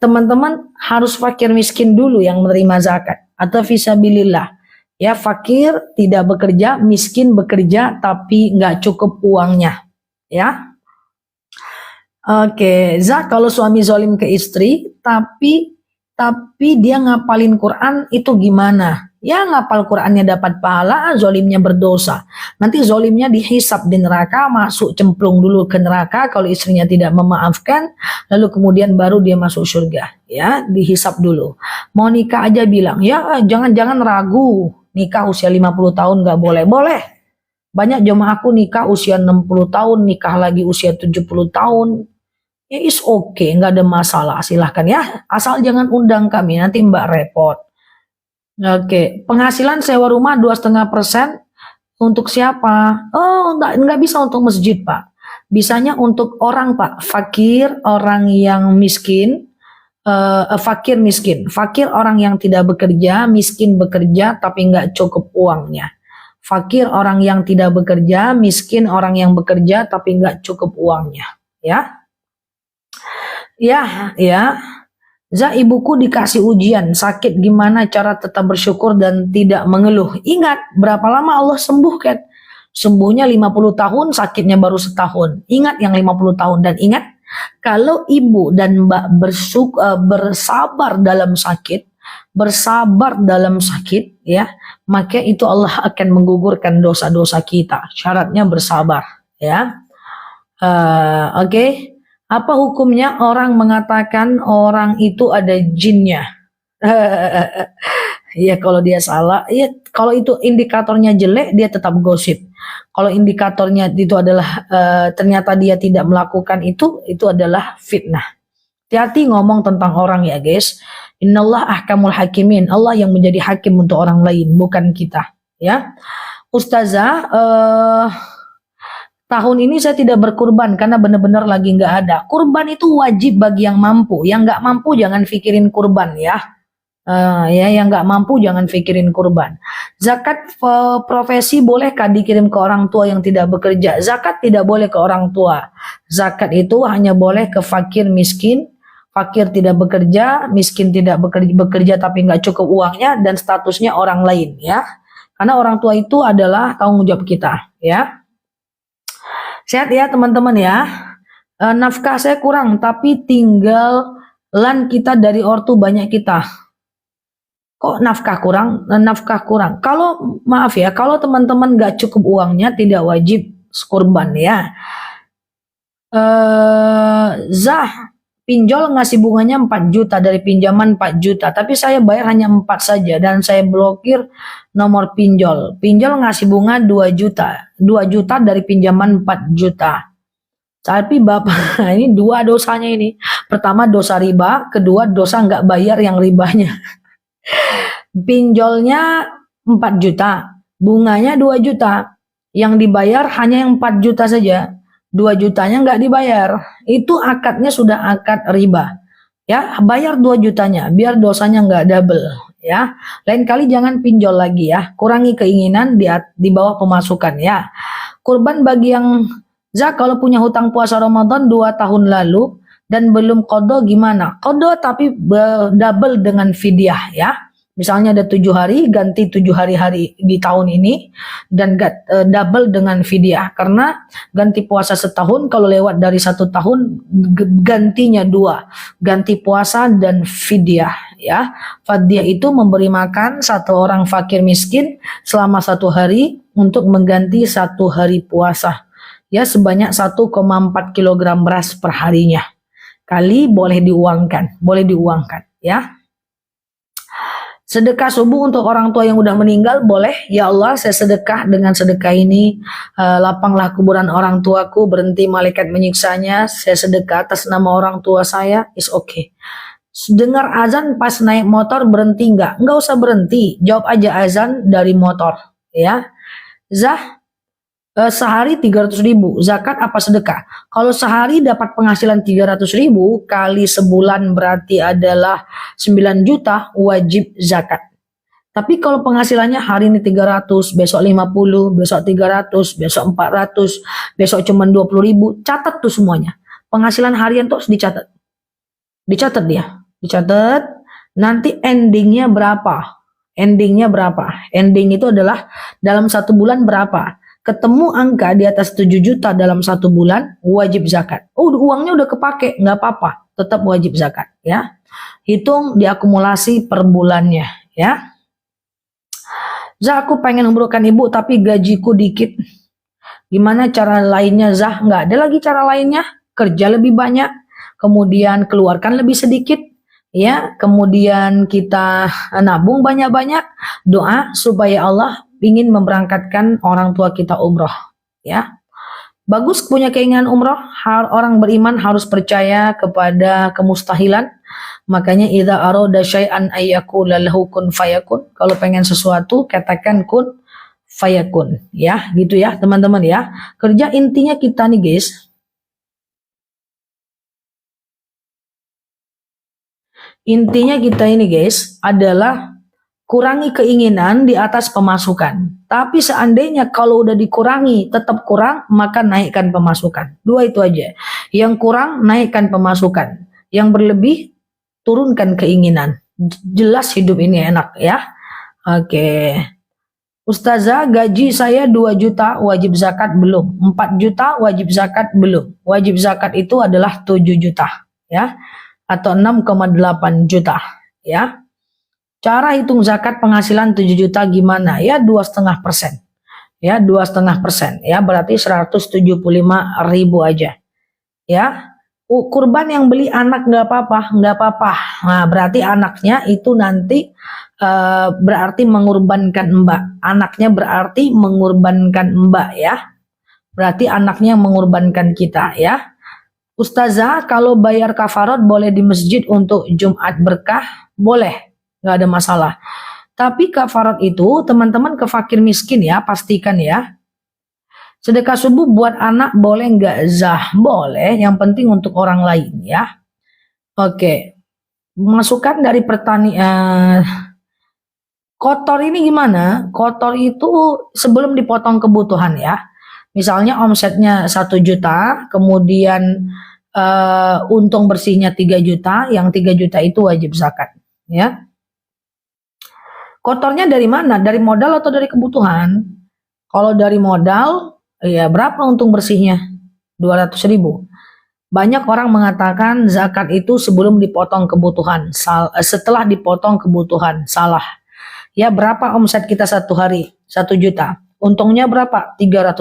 S1: teman-teman harus fakir miskin dulu yang menerima zakat, atau fisabilillah ya, fakir tidak bekerja, miskin bekerja tapi nggak cukup uangnya ya. Oke, kalau suami zolim ke istri tapi dia ngapalin Quran, itu gimana? Ya, ngapal Qurannya dapat pahala, zolimnya berdosa. Nanti zolimnya dihisap di neraka, masuk cemplung dulu ke neraka kalau istrinya tidak memaafkan, lalu kemudian baru dia masuk surga. Ya, dihisap dulu. Mau nikah aja bilang, ya jangan ragu, nikah usia 50 tahun gak boleh. Boleh. Banyak jemaah aku nikah usia 60 tahun, nikah lagi usia 70 tahun. Ya is okay, nggak ada masalah, silahkan ya. Asal jangan undang kami, nanti Mbak repot. Oke, penghasilan sewa rumah 2,5% untuk siapa? Oh, nggak bisa untuk masjid Pak. Bisanya untuk orang Pak, fakir, orang yang miskin, fakir miskin. Fakir orang yang tidak bekerja, miskin bekerja tapi nggak cukup uangnya. Fakir orang yang tidak bekerja, miskin orang yang bekerja tapi nggak cukup uangnya. Ya. Ya. Ibuku dikasih ujian, sakit, gimana cara tetap bersyukur dan tidak mengeluh? Ingat, berapa lama Allah sembuhkan? Sembuhnya 50 tahun, sakitnya baru setahun. Ingat yang 50 tahun, dan ingat, kalau ibu dan mbak bersabar dalam sakit, ya, maka itu Allah akan menggugurkan dosa-dosa kita. Syaratnya bersabar, ya. Oke. Apa hukumnya orang mengatakan orang itu ada jinnya? Ya kalau dia salah, ya kalau itu indikatornya jelek, dia tetap gosip. Kalau indikatornya itu adalah ternyata dia tidak melakukan itu adalah fitnah. Hati-hati ngomong tentang orang ya guys. Innallah ahkamul hakimin. Allah yang menjadi hakim untuk orang lain, bukan kita. Ya, Ustazah. Tahun ini saya tidak berkurban karena benar-benar lagi nggak ada. Kurban itu wajib bagi yang mampu. Yang nggak mampu jangan pikirin kurban ya. Yang nggak mampu jangan pikirin kurban. Zakat profesi bolehkah dikirim ke orang tua yang tidak bekerja? Zakat tidak boleh ke orang tua. Zakat itu hanya boleh ke fakir miskin. Fakir tidak bekerja, miskin tidak bekerja tapi nggak cukup uangnya, dan statusnya orang lain ya. Karena orang tua itu adalah tanggung jawab kita ya. Sehat ya teman-teman ya. Nafkah saya kurang, tapi tinggalan kita dari ortu banyak kita. Kok nafkah kurang? Nafkah kurang. Kalau maaf ya, kalau teman-teman gak cukup uangnya, tidak wajib kurban ya. Pinjol ngasih bunganya 4 juta dari pinjaman 4 juta, tapi saya bayar hanya 4 saja dan saya blokir nomor pinjol. Pinjol ngasih bunga 2 juta. 2 juta dari pinjaman 4 juta. Tapi Bapak, ini dua dosanya ini. Pertama dosa riba, kedua dosa nggak bayar yang ribanya. Pinjolnya 4 juta, bunganya 2 juta. Yang dibayar hanya yang 4 juta saja. 2 jutanya nggak dibayar, itu akadnya sudah akad riba. Ya, bayar 2 jutanya, biar dosanya nggak double. Ya, lain kali jangan pinjol lagi ya, kurangi keinginan di bawah pemasukan ya. Kurban bagi yang kalau punya hutang puasa Ramadan 2 tahun lalu dan belum qadha gimana? Qadha tapi double dengan fidyah ya. Misalnya ada 7 hari, ganti 7 hari-hari di tahun ini, dan double dengan fidyah. Karena ganti puasa setahun, kalau lewat dari 1 tahun, gantinya 2. Ganti puasa dan fidyah. Ya. Fidyah itu memberi makan 1 orang fakir miskin selama 1 hari untuk mengganti 1 hari puasa. Ya, sebanyak 1,4 kg beras per harinya. kali boleh diuangkan ya. Sedekah subuh untuk orang tua yang udah meninggal boleh. Ya Allah, saya sedekah, dengan sedekah ini lapanglah kuburan orang tuaku, berhenti malaikat menyiksanya. Saya sedekah atas nama orang tua saya, is okay. Dengar azan pas naik motor berhenti nggak? Nggak usah berhenti, jawab aja azan dari motor ya. Sehari 300.000, zakat apa sedekah? Kalau sehari dapat penghasilan 300.000 kali sebulan berarti adalah 9 juta, wajib zakat. Tapi kalau penghasilannya hari ini 300, besok 50, besok 300, besok 400, besok cuma 20.000, catat tuh semuanya. Penghasilan harian tuh harus dicatat. Dicatat dia, dicatat. Nanti endingnya berapa? Endingnya berapa? Ending itu adalah dalam 1 bulan berapa? Ketemu angka di atas 7 juta dalam 1 bulan, wajib zakat. Oh, uangnya udah kepake, nggak apa-apa, tetap wajib zakat ya. Hitung diakumulasi per bulannya ya. Zah, aku pengen umrohkan ibu tapi gajiku dikit. Gimana cara lainnya Zah? Nggak ada lagi cara lainnya. Kerja lebih banyak, kemudian keluarkan lebih sedikit ya, kemudian kita nabung banyak-banyak, doa supaya Allah ingin memberangkatkan orang tua kita umroh ya. Bagus punya keinginan umroh. Orang beriman harus percaya kepada kemustahilan. Makanya idza arada syai'an ayyakula lahu kun fayakun. Kalau pengen sesuatu katakan kun fayakun ya, gitu ya teman-teman ya. Kerja intinya kita nih guys. Intinya kita ini guys adalah kurangi keinginan di atas pemasukan. Tapi seandainya kalau udah dikurangi tetap kurang, maka naikkan pemasukan. 2 itu aja. Yang kurang naikkan pemasukan. Yang berlebih turunkan keinginan. Jelas hidup ini enak ya. Oke. Ustazah, gaji saya 2 juta, wajib zakat belum? 4 juta, wajib zakat belum? Wajib zakat itu adalah 7 juta ya. Atau 6,8 juta ya. Cara hitung zakat penghasilan 7 juta gimana? Ya 2,5%. Ya 2,5% ya, berarti 175.000 aja. Ya. Kurban yang beli anak nggak apa-apa, nggak apa-apa. Nah, berarti anaknya itu nanti berarti mengorbankan mbak. Anaknya berarti mengorbankan mbak ya. Berarti anaknya mengorbankan kita ya. Ustazah, kalau bayar kafarat boleh di masjid untuk Jumat berkah? Boleh. Nggak ada masalah. Tapi kafarat itu teman-teman ke fakir miskin ya, pastikan ya. Sedekah subuh buat anak boleh nggak Zah? Boleh, yang penting untuk orang lain ya. Oke. Masukan dari kotor ini gimana? Kotor itu sebelum dipotong kebutuhan ya. Misalnya omsetnya 1 juta, kemudian untung bersihnya 3 juta, yang 3 juta itu wajib zakat ya. Kotornya dari mana? Dari modal atau dari kebutuhan? Kalau dari modal, ya berapa untung bersihnya? 200.000. Banyak orang mengatakan zakat itu sebelum dipotong kebutuhan, setelah dipotong kebutuhan. Salah. Ya berapa omset kita 1 hari? 1 juta. Untungnya berapa? 300